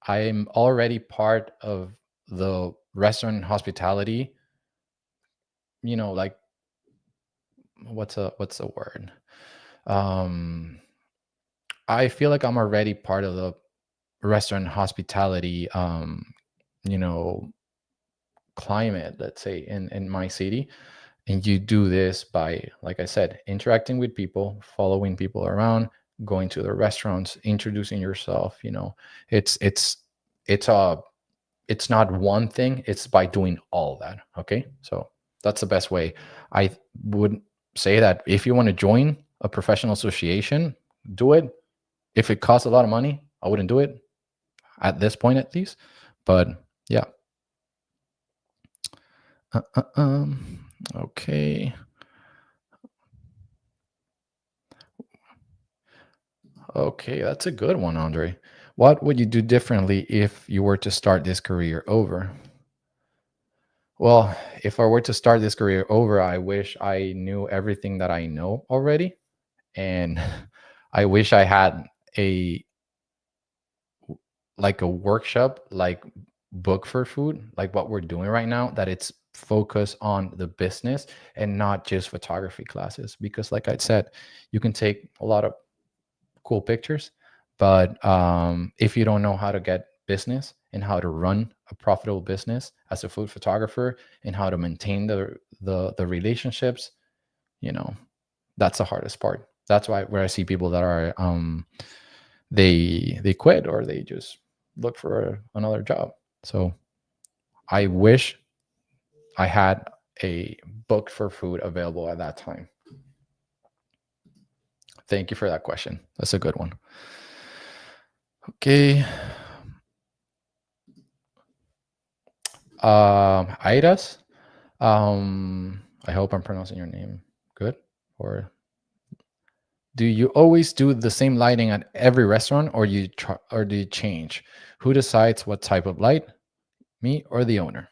Speaker 1: I'm already part of the restaurant and hospitality, like what's a word? Um, I feel like I'm already part of the restaurant and hospitality, you know, climate, let's say in my city. And you do this by, like I said, interacting with people, following people around, going to the restaurants, introducing yourself. It's it's not one thing, it's by doing all that. Okay, so that's the best way. I would say that if you want to join a professional association, do it. If it costs a lot of money, I wouldn't do it at this point, at least. But yeah. uh, uh, um okay. Okay, that's a good one, Andre. What would you do differently if you were to start this career over? Well, if I were to start this career over, I wish I knew everything that I know already. And I wish I had a like a workshop, like Book for Food, like what we're doing right now, that it's focused on the business and not just photography classes. Because like I said, you can take a lot of cool pictures, but if you don't know how to get business and how to run a profitable business as a food photographer and how to maintain the relationships, you know that's the hardest part. That's why where I see people that are they quit or they just look for another job. So I wish I had a Book for Food available at that time. Thank you for that question. That's a good one. Okay. Aidas. I hope I'm pronouncing your name good. Or do you always do the same lighting at every restaurant, or or do you change? Who decides what type of light? Me or the owner?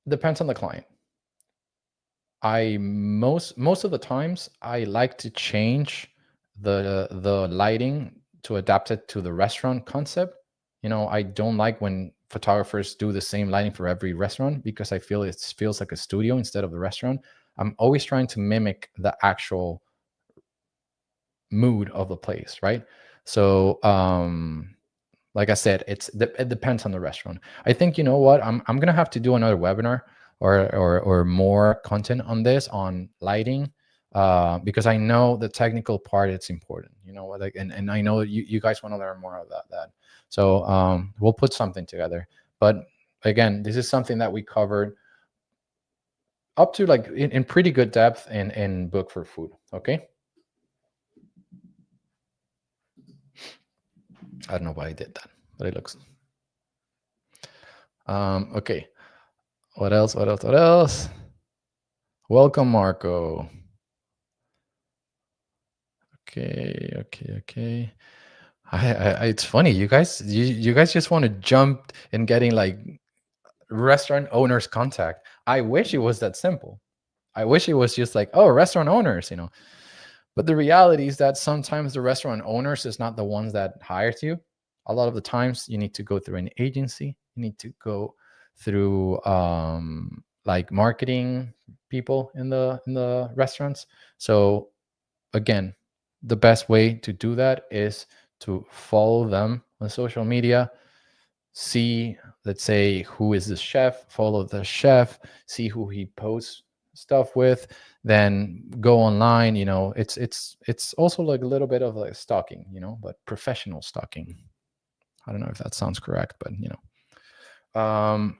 Speaker 1: Depends on the client. I most of the times I like to change the lighting to adapt it to the restaurant concept. I don't like when photographers do the same lighting for every restaurant because I feel it feels like a studio instead of the restaurant. I'm always trying to mimic the actual mood of the place, right? So like I said, it depends on the restaurant. I think you know what I'm gonna have to do another webinar or more content on this on lighting, because I know the technical part, it's important, like, and I know you guys want to learn more about that. So we'll put something together. But again, this is something that we covered up to, like, in pretty good depth in Book for Food. Okay. I don't know why I did that, but it looks okay. What else? What else? What else? Welcome, Marco. Okay, okay, okay. It's funny, you guys just want to jump in getting, like, restaurant owners contact. I wish it was that simple. I wish it was just like, oh, restaurant owners. But the reality is that sometimes the restaurant owners is not the ones that hires you. A lot of the times you need to go through an agency. You need to go through like marketing people in the restaurants. So again, the best way to do that is to follow them on social media, see, let's say, who is the chef, follow the chef, see who he posts stuff with, then go online. It's also like a little bit of like stalking, but professional stalking. I don't know if that sounds correct, but um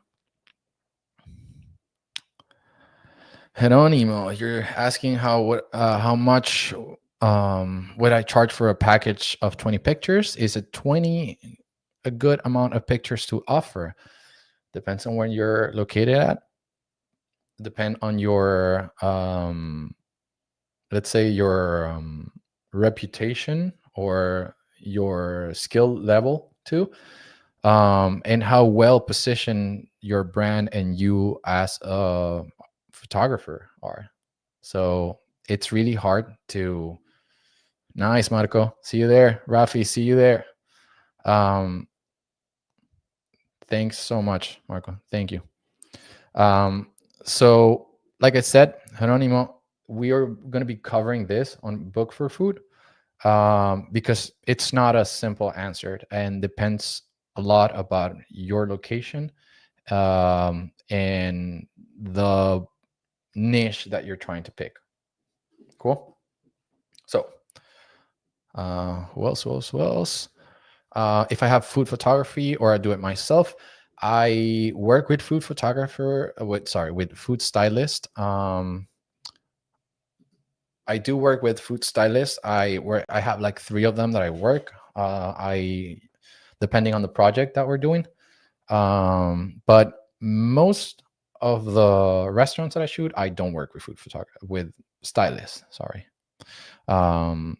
Speaker 1: Jeronimo, you're asking how much would I charge for a package of 20 pictures? Is it 20 a good amount of pictures to offer? Depends on where you're located at. Depend on your let's say your reputation or your skill level too, and how well positioned your brand and you as a photographer are. So it's really hard to. Nice, Marco. See you there. Rafi, see you there. Um, thanks so much, Marco. Thank you. Um, so, like I said, Jeronimo, we are going to be covering this on Book for Food, because it's not a simple answer and depends a lot about your location, and the niche that you're trying to pick. Cool. So, who else? Who else? Who else? If I have food photography or I do it myself, I work with food photographer. With food stylist. I do work with food stylists. I have like 3 of them that I work. I Depending on the project that we're doing. But most of the restaurants that I shoot, I don't work with food photography with stylists. Sorry. Um,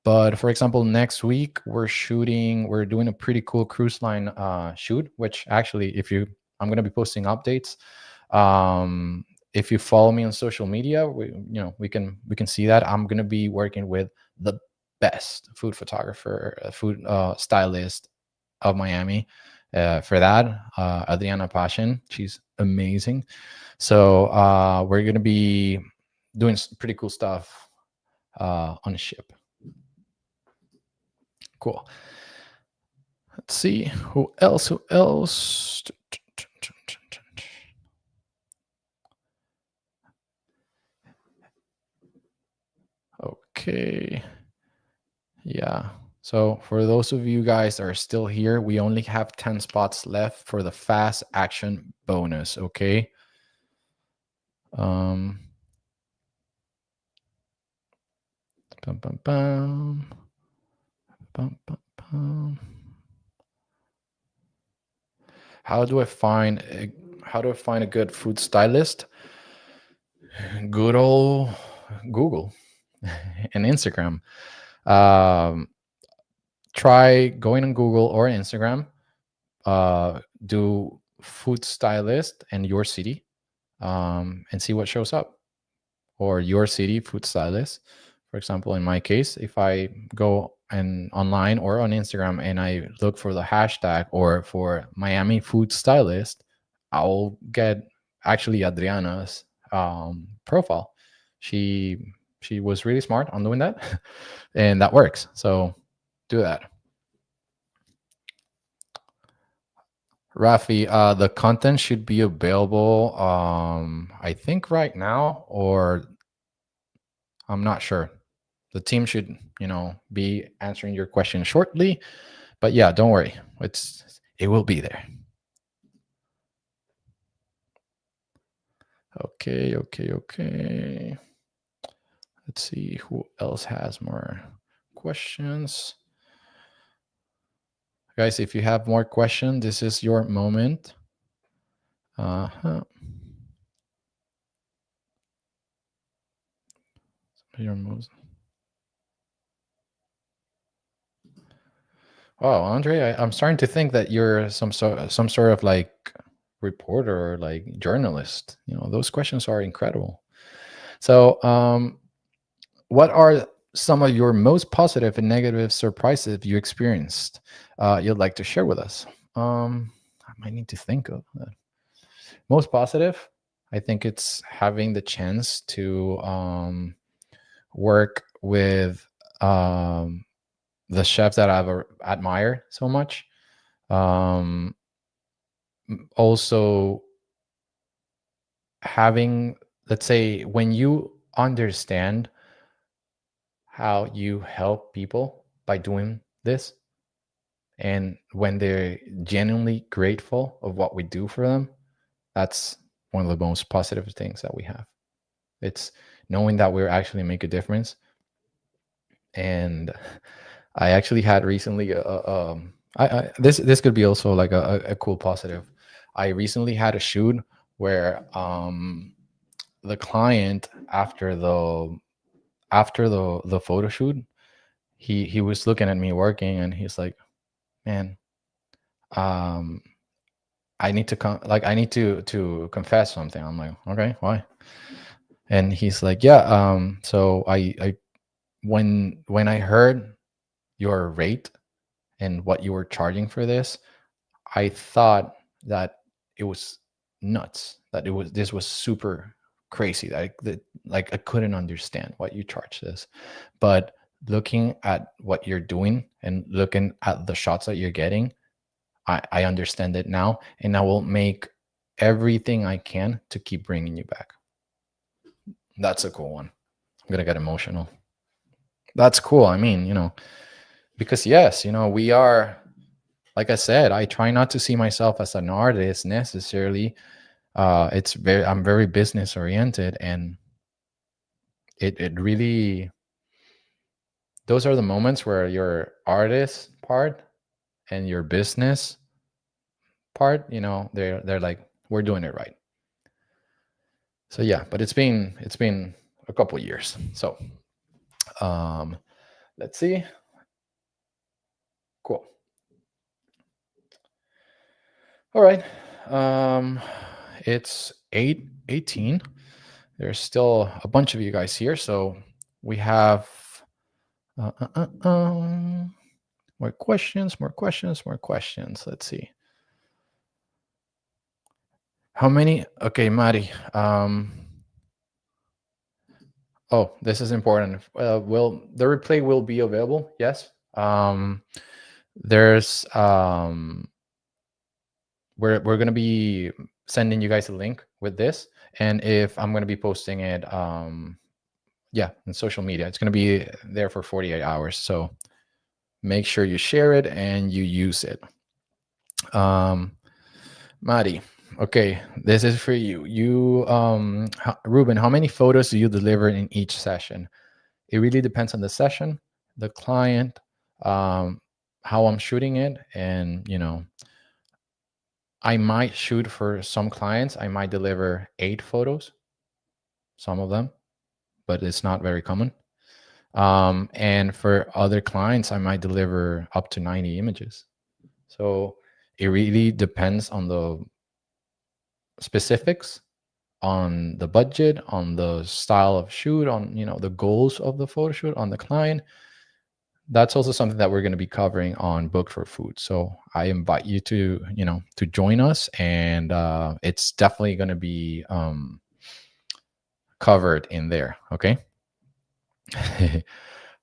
Speaker 1: but for example, next week we're doing a pretty cool cruise line shoot, which actually, I'm going to be posting updates. If you follow me on social media, we can see that I'm going to be working with the best food photographer, food stylist of Miami. For that, Adriana Passion, she's amazing. So we're going to be doing pretty cool stuff on a ship. Cool. Let's see who else. Okay. Yeah. So for those of you guys that are still here, we only have 10 spots left for the fast action bonus. Okay. Bum, bum, bum. Bum, bum, bum. How do I find a good food stylist? Good old Google and Instagram. Try going on Google or Instagram. Do food stylist and your city, and see what shows up. Or your city food stylist. For example, in my case, if I go and online or on Instagram and I look for the hashtag or for Miami food stylist, I'll get actually Adriana's profile. She was really smart on doing that, and that works. So do that. Rafi, the content should be available, I think right now, or I'm not sure. The team should, be answering your question shortly. But yeah, don't worry. It will be there. Okay, okay, okay. Let's see who else has more questions. Guys, if you have more questions, this is your moment. Uh-huh. Your moves. Oh, Andre, I'm starting to think that you're some sort of like reporter or like journalist. Those questions are incredible. So, what are some of your most positive and negative surprises you experienced? You'd like to share with us? I might need to think of that. Most positive, I think it's having the chance to work with the chefs that I've admired so much. Um, Also, having, let's say, when you understand how you help people by doing this, and when they're genuinely grateful of what we do for them, that's one of the most positive things that we have. It's knowing that we're actually make a difference. And I actually had recently this could be also like a cool positive. I recently had a shoot where the client, after the photo shoot, he was looking at me working, and he's like, man, um I need to I need to confess something. I'm like, okay, why? And he's like, yeah, so I when I heard your rate and what you were charging for this, I thought that it was nuts. That this was super crazy. Like I couldn't understand what you charge this. But looking at what you're doing and looking at the shots that you're getting, I understand it now, and I will make everything I can to keep bringing you back. That's a cool one. I'm gonna get emotional. That's cool. I mean, because yes, we are, like I said, I try not to see myself as an artist necessarily. I'm very business oriented, and it really, those are the moments where your artist part and your business part, they're like, we're doing it right. So yeah, but it's been a couple years. So let's see. Cool. All right. It's 8:18. There's still a bunch of you guys here, so we have uh, uh, uh, um, more questions, more questions, more questions. Let's see. How many? Okay, Mari. Oh, this is important. Will the replay will be available? Yes. There's we're gonna be sending you guys a link with this, and if I'm gonna be posting it, yeah, in social media, it's gonna be there for 48 hours. So make sure you share it and you use it. Mari, okay, this is for you. Ruben, how many photos do you deliver in each session? It really depends on the session, the client, how I'm shooting it, and I might shoot for some clients. I might deliver 8 photos, some of them, but it's not very common. And for other clients, I might deliver up to 90 images. So it really depends on the specifics, on the budget, on the style of shoot, on the goals of the photo shoot, on the client. That's also something that we're going to be covering on Book for Food. So I invite you to join us, and it's definitely going to be covered in there. Okay.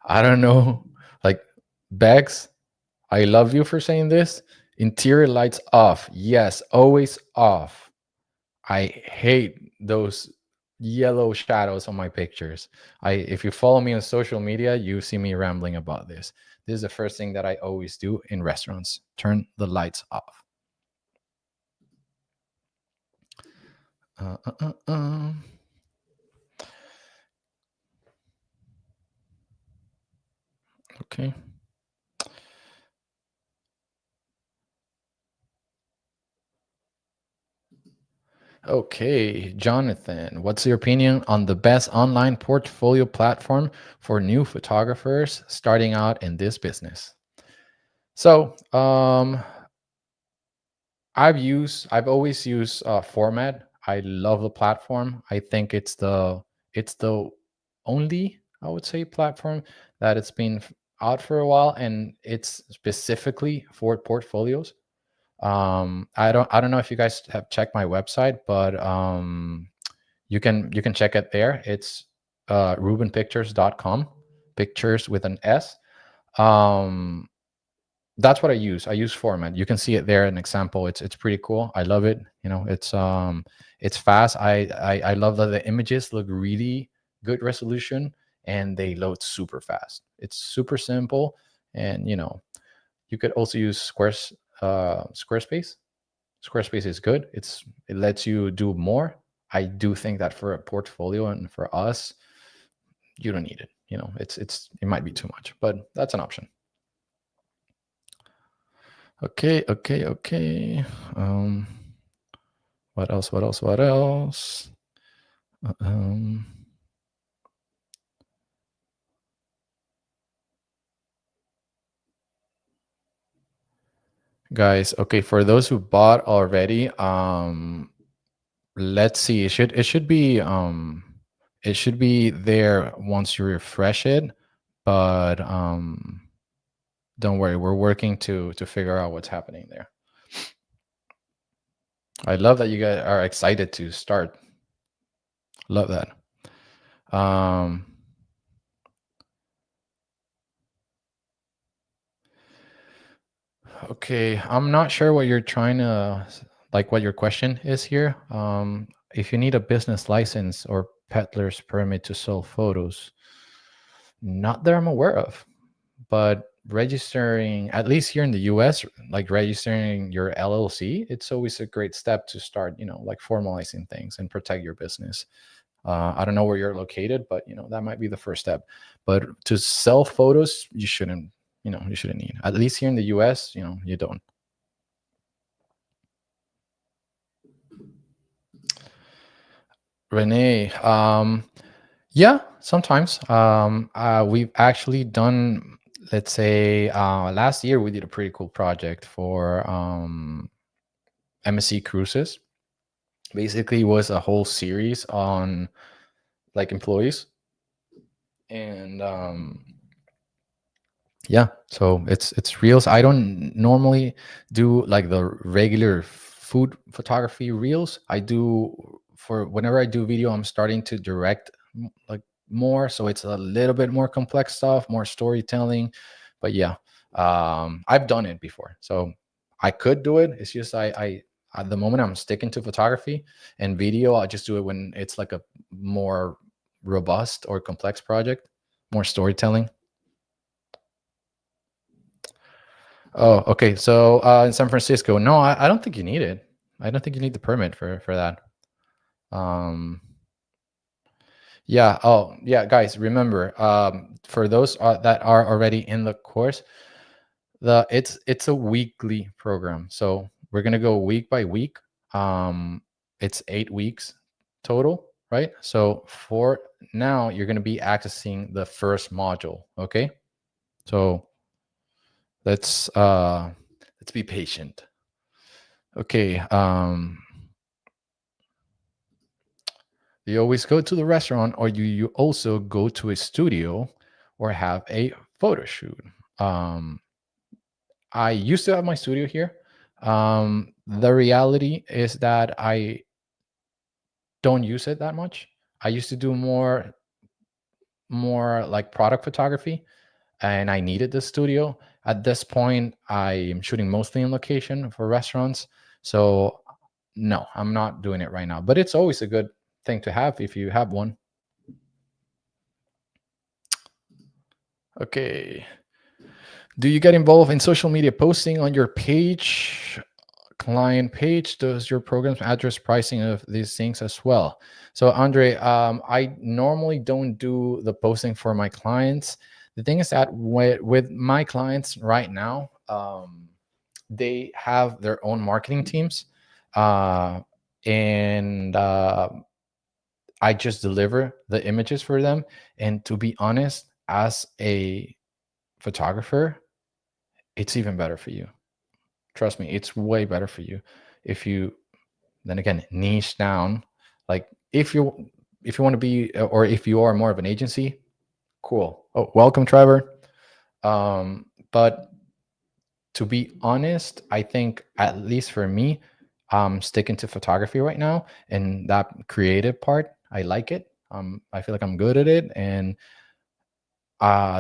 Speaker 1: I don't know, like, Bex, I love you for saying this. Interior lights off. Yes, always off. I hate those yellow shadows on my pictures. If you follow me on social media, you see me rambling about this. This is the first thing that I always do in restaurants. Turn the lights off. Uh, uh, uh, uh. Okay. Okay, Jonathan, what's your opinion on the best online portfolio platform for new photographers starting out in this business? So, I've always used Format. I love the platform. I think it's the only, I would say, platform that it's been out for a while, and it's specifically for portfolios. I don't know if you guys have checked my website, but you can check it there. It's rubenpictures.com, pictures with an S. Um, that's what I use. I use Format. You can see it there, an example. It's pretty cool. I love it. It's fast. I love that the images look really good resolution and they load super fast. It's super simple, and you could also use Squarespace. Squarespace is good. It lets you do more. I do think that for a portfolio and for us, you don't need it. It might be too much, but that's an option. Okay, okay, okay. What else? What else? What else? Um, guys, okay, for those who bought already, let's see. It should be there once you refresh it, but don't worry, we're working to figure out what's happening there. I love that you guys are excited to start. Love that. Um, okay, I'm not sure what you're trying to, like, what your question is here. If you need a business license or peddler's permit to sell photos, not that I'm aware of, but registering, at least here in the US, like registering your LLC, it's always a great step to start, like formalizing things and protect your business. I don't know where you're located, but that might be the first step. But to sell photos, you shouldn't need. At least here in the US, you don't. Renee, yeah, sometimes. We've actually done, let's say, last year we did a pretty cool project for MSC Cruises. Basically, it was a whole series on like employees, and yeah, so it's reels. I don't normally do like the regular food photography reels. I do, for whenever I do video, I'm starting to direct like more, so it's a little bit more complex stuff, more storytelling. But yeah, I've done it before, so I could do it. It's just I at the moment I'm sticking to photography, and video I just do it when it's like a more robust or complex project, more storytelling. Oh, okay. So in San Francisco, no, I don't think you need it. I don't think you need the permit for that. Um, yeah. Oh, yeah, guys. Remember, for those that are already in the course, it's a weekly program. So we're gonna go week by week. It's 8 weeks total, right? So for now, you're gonna be accessing the first module. Okay. So let's be patient. Okay. You always go to the restaurant, or you also go to a studio or have a photo shoot? Um, I used to have my studio here. The reality is that I don't use it that much. I used to do more like product photography, and I needed the studio. At this point, I am shooting mostly in location for restaurants. So no, I'm not doing it right now. But it's always a good thing to have if you have one. Okay. Do you get involved in social media posting on your page, client page? Does your program address pricing of these things as well? So, Andre, I normally don't do the posting for my clients. The thing is that with my clients right now, they have their own marketing teams, uh, and I just deliver the images for them. And to be honest, as a photographer, it's even better for you. Trust me, it's way better for you if you then again niche down. Like if you want to be, or if you are more of an agency, cool. Oh, welcome, Trevor. But to be honest, I think at least for me, I'm sticking to photography right now, and that creative part, I like it. I feel like I'm good at it, and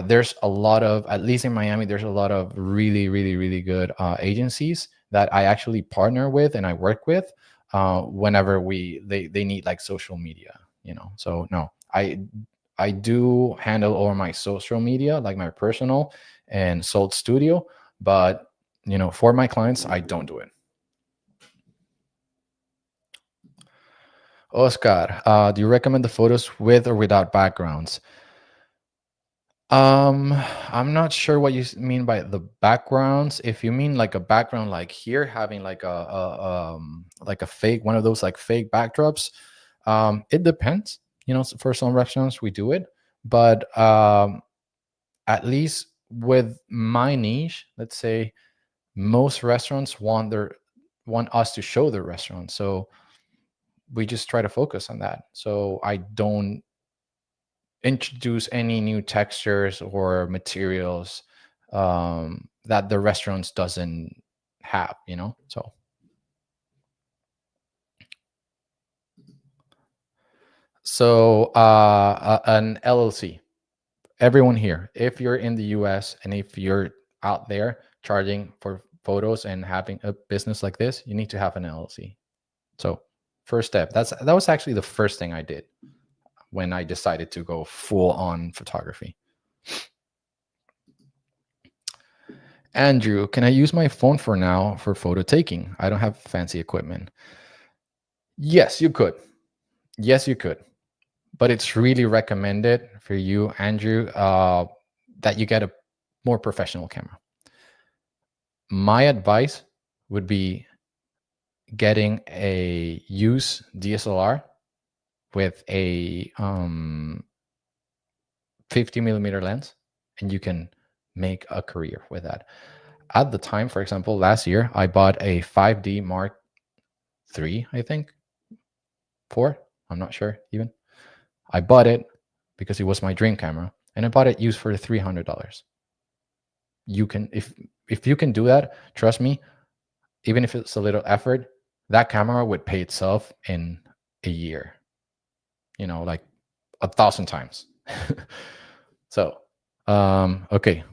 Speaker 1: there's a lot of, at least in Miami, there's a lot of really, really, really good agencies that I actually partner with and I work with whenever they need like social media, you know. So no, I do handle all my social media, like my personal and sold studio, but you know, for my clients, I don't do it. Oscar, do you recommend the photos with or without backgrounds? Um, I'm not sure what you mean by the backgrounds. If you mean like a background, like here having like a fake one of those like fake backdrops, it depends. You know, for some restaurants we do it, but at least with my niche, let's say most restaurants want us to show their restaurant, so we just try to focus on that. So I don't introduce any new textures or materials that the restaurants doesn't have, you know. So an LLC, everyone here, if you're in the US and if you're out there charging for photos and having a business like this, you need to have an LLC. So first step, that was actually the first thing I did when I decided to go full on photography. Andrew, can I use my phone for now for photo taking? I don't have fancy equipment. Yes, you could. Yes, you could. But it's really recommended for you, Andrew, that you get a more professional camera. My advice would be getting a used DSLR with a 50 millimeter lens, and you can make a career with that. At the time, for example, last year, I bought a 5D Mark III, I think, 4. I'm not sure even. I bought it because it was my dream camera, and I bought it used for $300. You can, if you can do that, trust me, even if it's a little effort, that camera would pay itself in a year. You know, like 1,000 times. So, okay.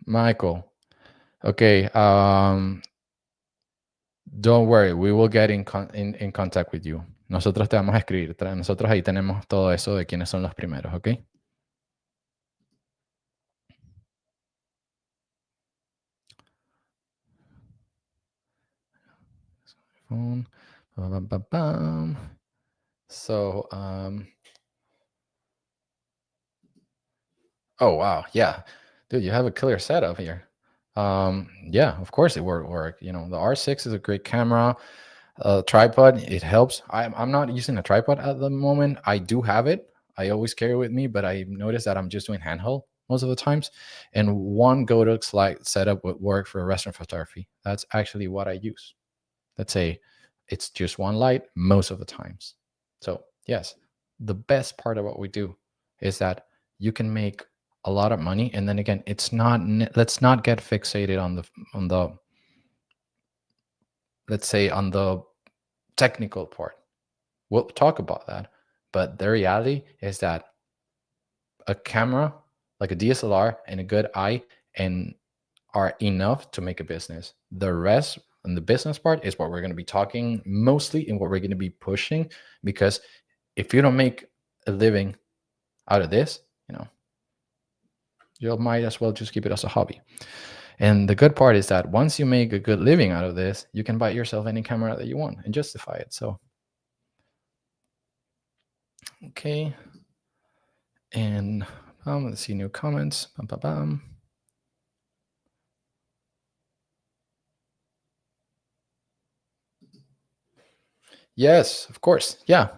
Speaker 1: Michael. Okay. Don't worry, we will get in contact with you. Nosotros te vamos a escribir. Nosotros ahí tenemos todo eso de quiénes son los primeros, ¿ok? Phone. So, oh wow, yeah, dude, you have a clear setup here. Yeah, of course it work. You know, the R6 is a great camera. Tripod, it helps. I'm not using a tripod at the moment. I do have it. I always carry it with me, but I noticed that I'm just doing handheld most of the times. And one Godox light setup would work for restaurant photography. That's actually what I use. Let's say it's just one light most of the times. So yes, the best part of what we do is that you can make a lot of money, and then again, it's not. Let's not get fixated on the let's say on the technical part. We'll talk about that, but the reality is that a camera like a DSLR and a good eye, and are enough to make a business. The rest and the business part is what we're going to be talking mostly and what we're going to be pushing, because if you don't make a living out of this, you might as well just keep it as a hobby. And the good part is that once you make a good living out of this, you can buy yourself any camera that you want and justify it. So, okay. And let's see new comments. Bum, bum, bum. Yes, of course. Yeah.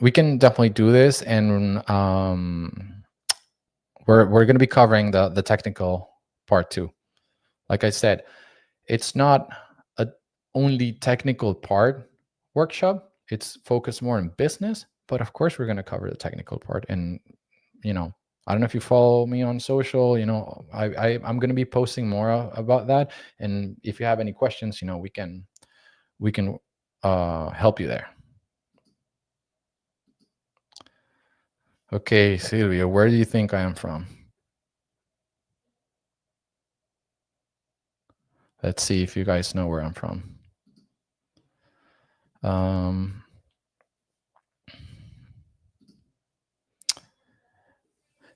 Speaker 1: We can definitely do this, and we're going to be covering the technical part too. Like I said, it's not a only technical part workshop. It's focused more on business, but of course we're going to cover the technical part. And I don't know if you follow me on social. I'm going to be posting more about that. And if you have any questions, we can help you there. Okay, Silvia, where do you think I am from? Let's see if you guys know where I'm from.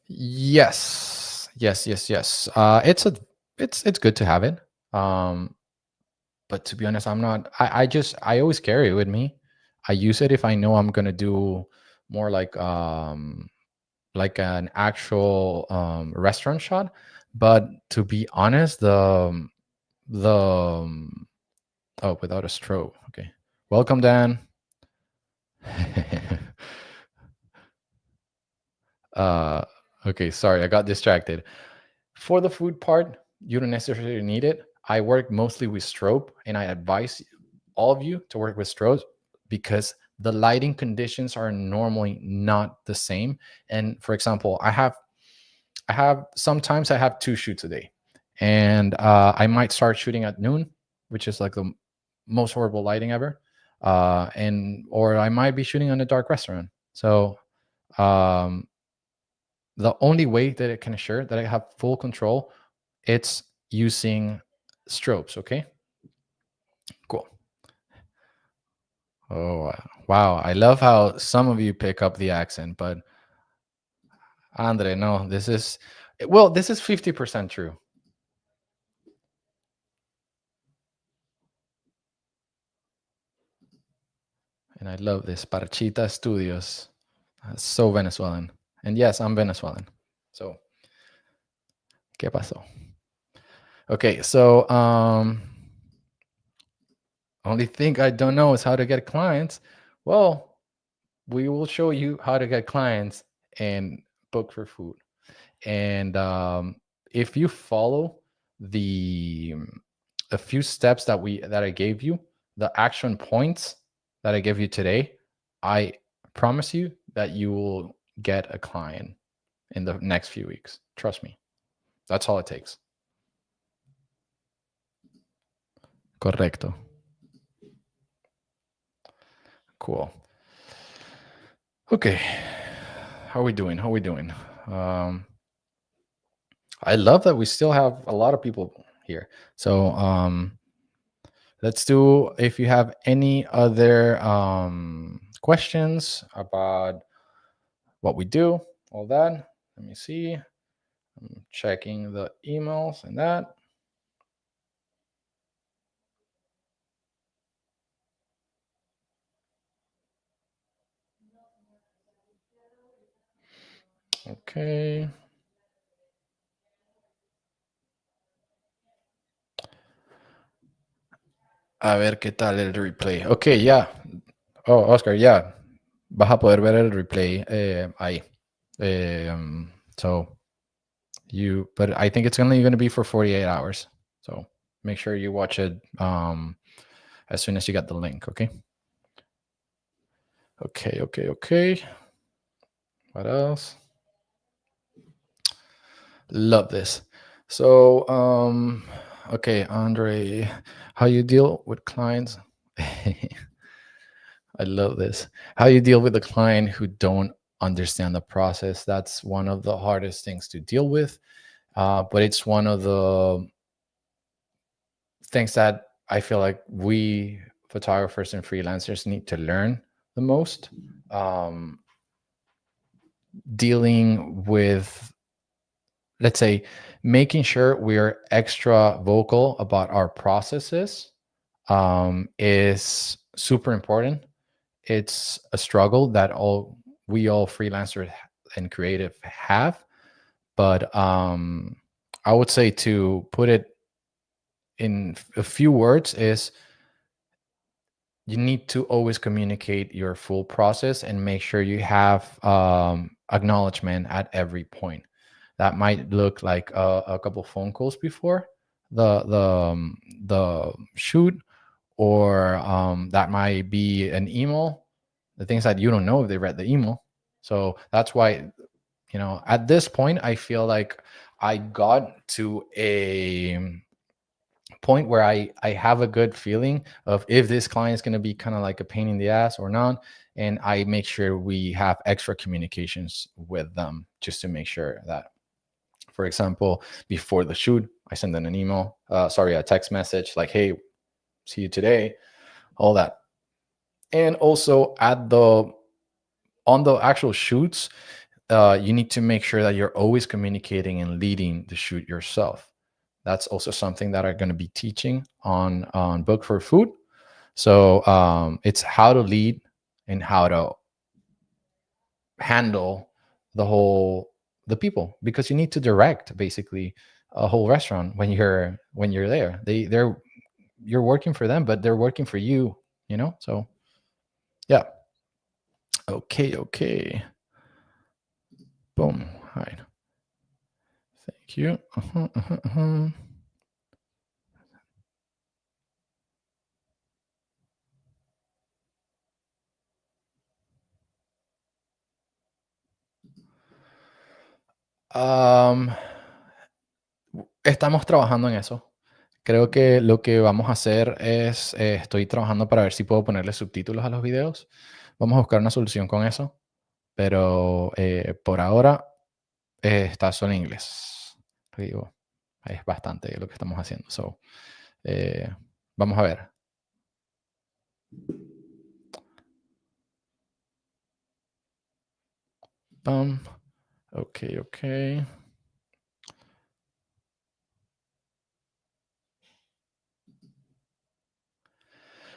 Speaker 1: Yes. It's good to have it. But to be honest, I'm not. I always carry it with me. I use it if I know I'm gonna do more like an actual restaurant shot. But to be honest, the oh, without a strobe. Okay, welcome, Dan. Okay, sorry, I got distracted. For the food part, you don't necessarily need it. I work mostly with strobe, and I advise all of you to work with strobes because the lighting conditions are normally not the same. And for example, I have sometimes I have 2 shoots a day, and I might start shooting at noon, which is like the most horrible lighting ever, and or I might be shooting on a dark restaurant. So um, the only way that it can assure that I have full control, it's using strobes. Okay, cool. Oh wow, I love how some of you pick up the accent, but Andre, no, this is 50% true. And I love this Parchita Studios. That's so Venezuelan. And yes, I'm Venezuelan. So, ¿qué pasó? Okay, so only thing I don't know is how to get clients. Well, we will show you how to get clients and book for food. And if you follow the a few steps that I gave you, the action points that I gave you today, I promise you that you will get a client in the next few weeks. Trust me. That's all it takes. Correcto. Cool. Okay. How are we doing? I love that we still have a lot of people here. So let's do, if you have any other questions about what we do, all that. Let me see. I'm checking the emails and that. Okay. A ver qué tal el replay. Okay, yeah. Oh, Oscar, yeah. Vas a poder ver el replay ahí. So but I think it's only going to be for 48 hours. So make sure you watch it as soon as you get the link. Okay. Okay. What else? Love this. So, okay, Andre, how you deal with clients? I love this. How you deal with a client who don't understand the process. That's one of the hardest things to deal with, but it's one of the things that I feel like we photographers and freelancers need to learn the most. Um, Dealing with, let's say, making sure we're extra vocal about our processes is super important. It's a struggle that all freelancers and creative have, but I would say, to put it in a few words, is you need to always communicate your full process and make sure you have acknowledgement at every point. That might look like a couple phone calls before the shoot, or that might be an email. The things that you don't know if they read the email. So that's why, at this point, I feel like I got to a point where I have a good feeling of if this client is going to be kind of like a pain in the ass or not, and I make sure we have extra communications with them just to make sure that, for example, before the shoot, I send them an email, a text message like, hey, see you today, all that. And also on the actual shoots, you need to make sure that you're always communicating and leading the shoot yourself. That's also something that I'm going to be teaching on Book for Food. So it's how to lead and how to handle the people, because you need to direct basically a whole restaurant when you're there. You're working for them, but they're working for you. So yeah. Okay. Boom. Hi. Thank you. Um, Estamos trabajando en eso. Creo que lo que vamos a hacer es, estoy trabajando para ver si puedo ponerle subtítulos a los videos. Vamos a buscar una solución con eso, pero por ahora está solo en inglés. Te digo, es bastante lo que estamos haciendo. So, eh, vamos a ver. Okay.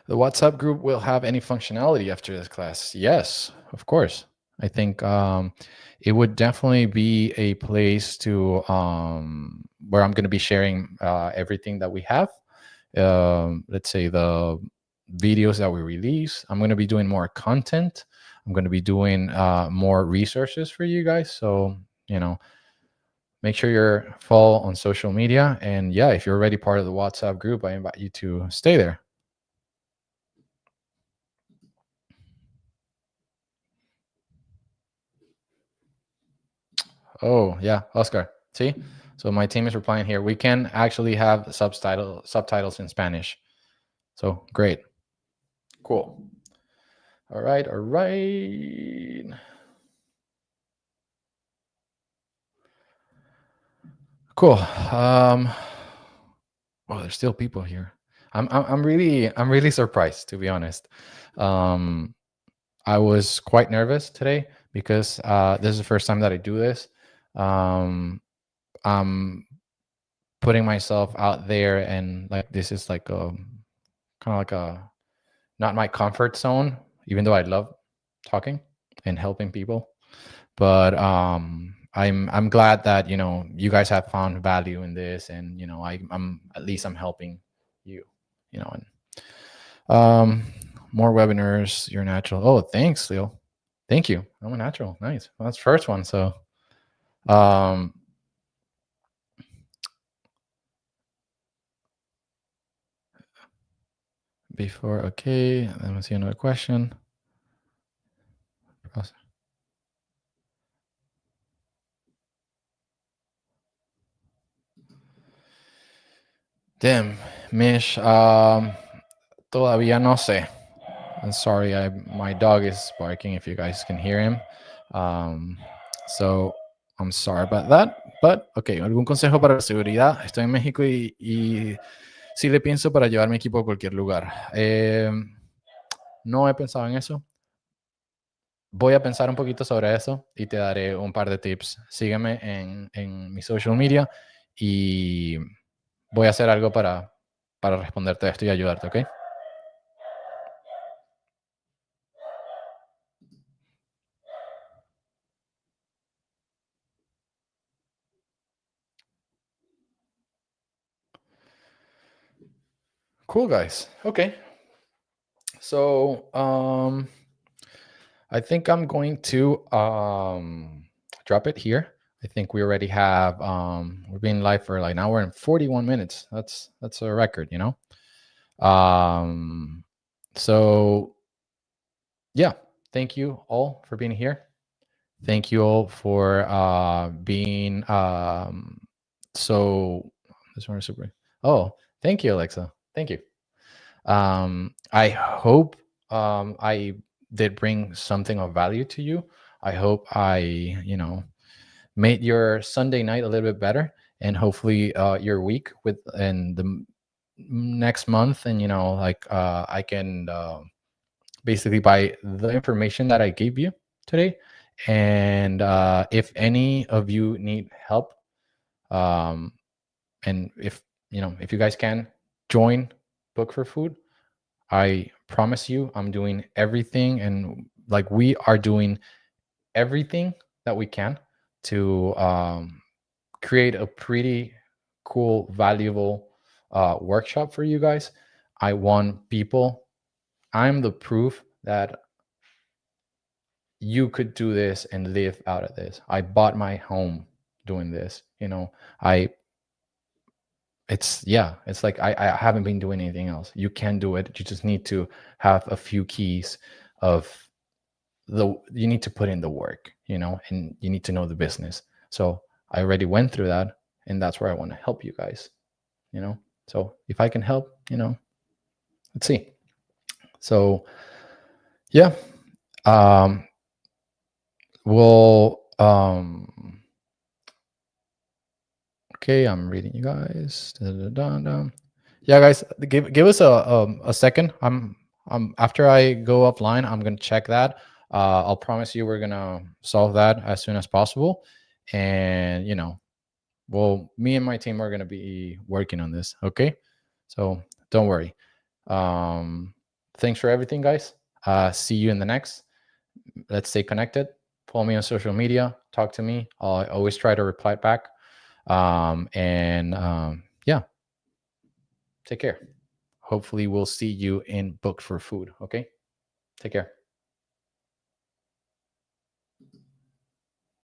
Speaker 1: The WhatsApp group will have any functionality after this class? Yes, of course. I think it would definitely be a place to where I'm going to be sharing everything that we have. Let's say the videos that we release. I'm going to be doing more content. I'm going to be doing more resources for you guys. So, make sure you're follow on social media. And yeah, if you're already part of the WhatsApp group, I invite you to stay there. Oh, yeah, Oscar. See? So my team is replying here. We can actually have subtitles in Spanish. So great. Cool. All right. Cool. Well, there's still people here. I'm really surprised, to be honest. I was quite nervous today because this is the first time that I do this. I'm putting myself out there, and like this is like a kind of like a not my comfort zone, even though I love talking and helping people. But I'm glad that you guys have found value in this, and I'm at least I'm helping you, and more webinars. You're natural. Oh, thanks, Leo. Thank you. I'm a natural. Nice. Well, that's the first one. So before, okay, let me see another question. Damn, Mish, todavía no sé. I'm sorry, my dog is barking if you guys can hear him. So I'm sorry about that. But, ok, ¿algún consejo para la seguridad? Estoy en México y sí le pienso para llevar mi equipo a cualquier lugar. No he pensado en eso. Voy a pensar un poquito sobre eso y te daré un par de tips. Sígueme en mi social media y voy a hacer algo para responderte a esto y ayudarte, ¿ok? Cool, guys. Okay. So, I think I'm going to drop it here. I think we already have we've been live for like an hour and 41 minutes. That's a record, you know. So yeah, thank you all for being here. Thank you all for being so this one is super. Oh, thank you, Alexa. Thank you. I hope I did bring something of value to you. I hope I, made your Sunday night a little bit better, and hopefully your week with and the next month, and I can basically by the information that I gave you today. And if any of you need help, um, and if you guys can join Book for Food, I promise you, I'm doing everything, and like we are doing everything that we can to create a pretty cool, valuable workshop for you guys. I want people. I'm the proof that you could do this and live out of this. I bought my home doing this. I it's like I haven't been doing anything else. You can do it. You just need to have a few keys of you need to put in the work, and you need to know the business. So I already went through that, and that's where I want to help you guys. So if I can help, let's see. So yeah, we'll okay, I'm reading you guys. Da-da-da-da. Yeah, guys, give us a second. I'm after I go offline, I'm gonna check that. I'll promise you we're gonna solve that as soon as possible. And well, me and my team are gonna be working on this. Okay, so don't worry. Thanks for everything, guys. See you in the next. Let's stay connected. Follow me on social media. Talk to me. I'll always try to reply back. And yeah, take care. Hopefully, we'll see you in Book for Food. Okay, take care.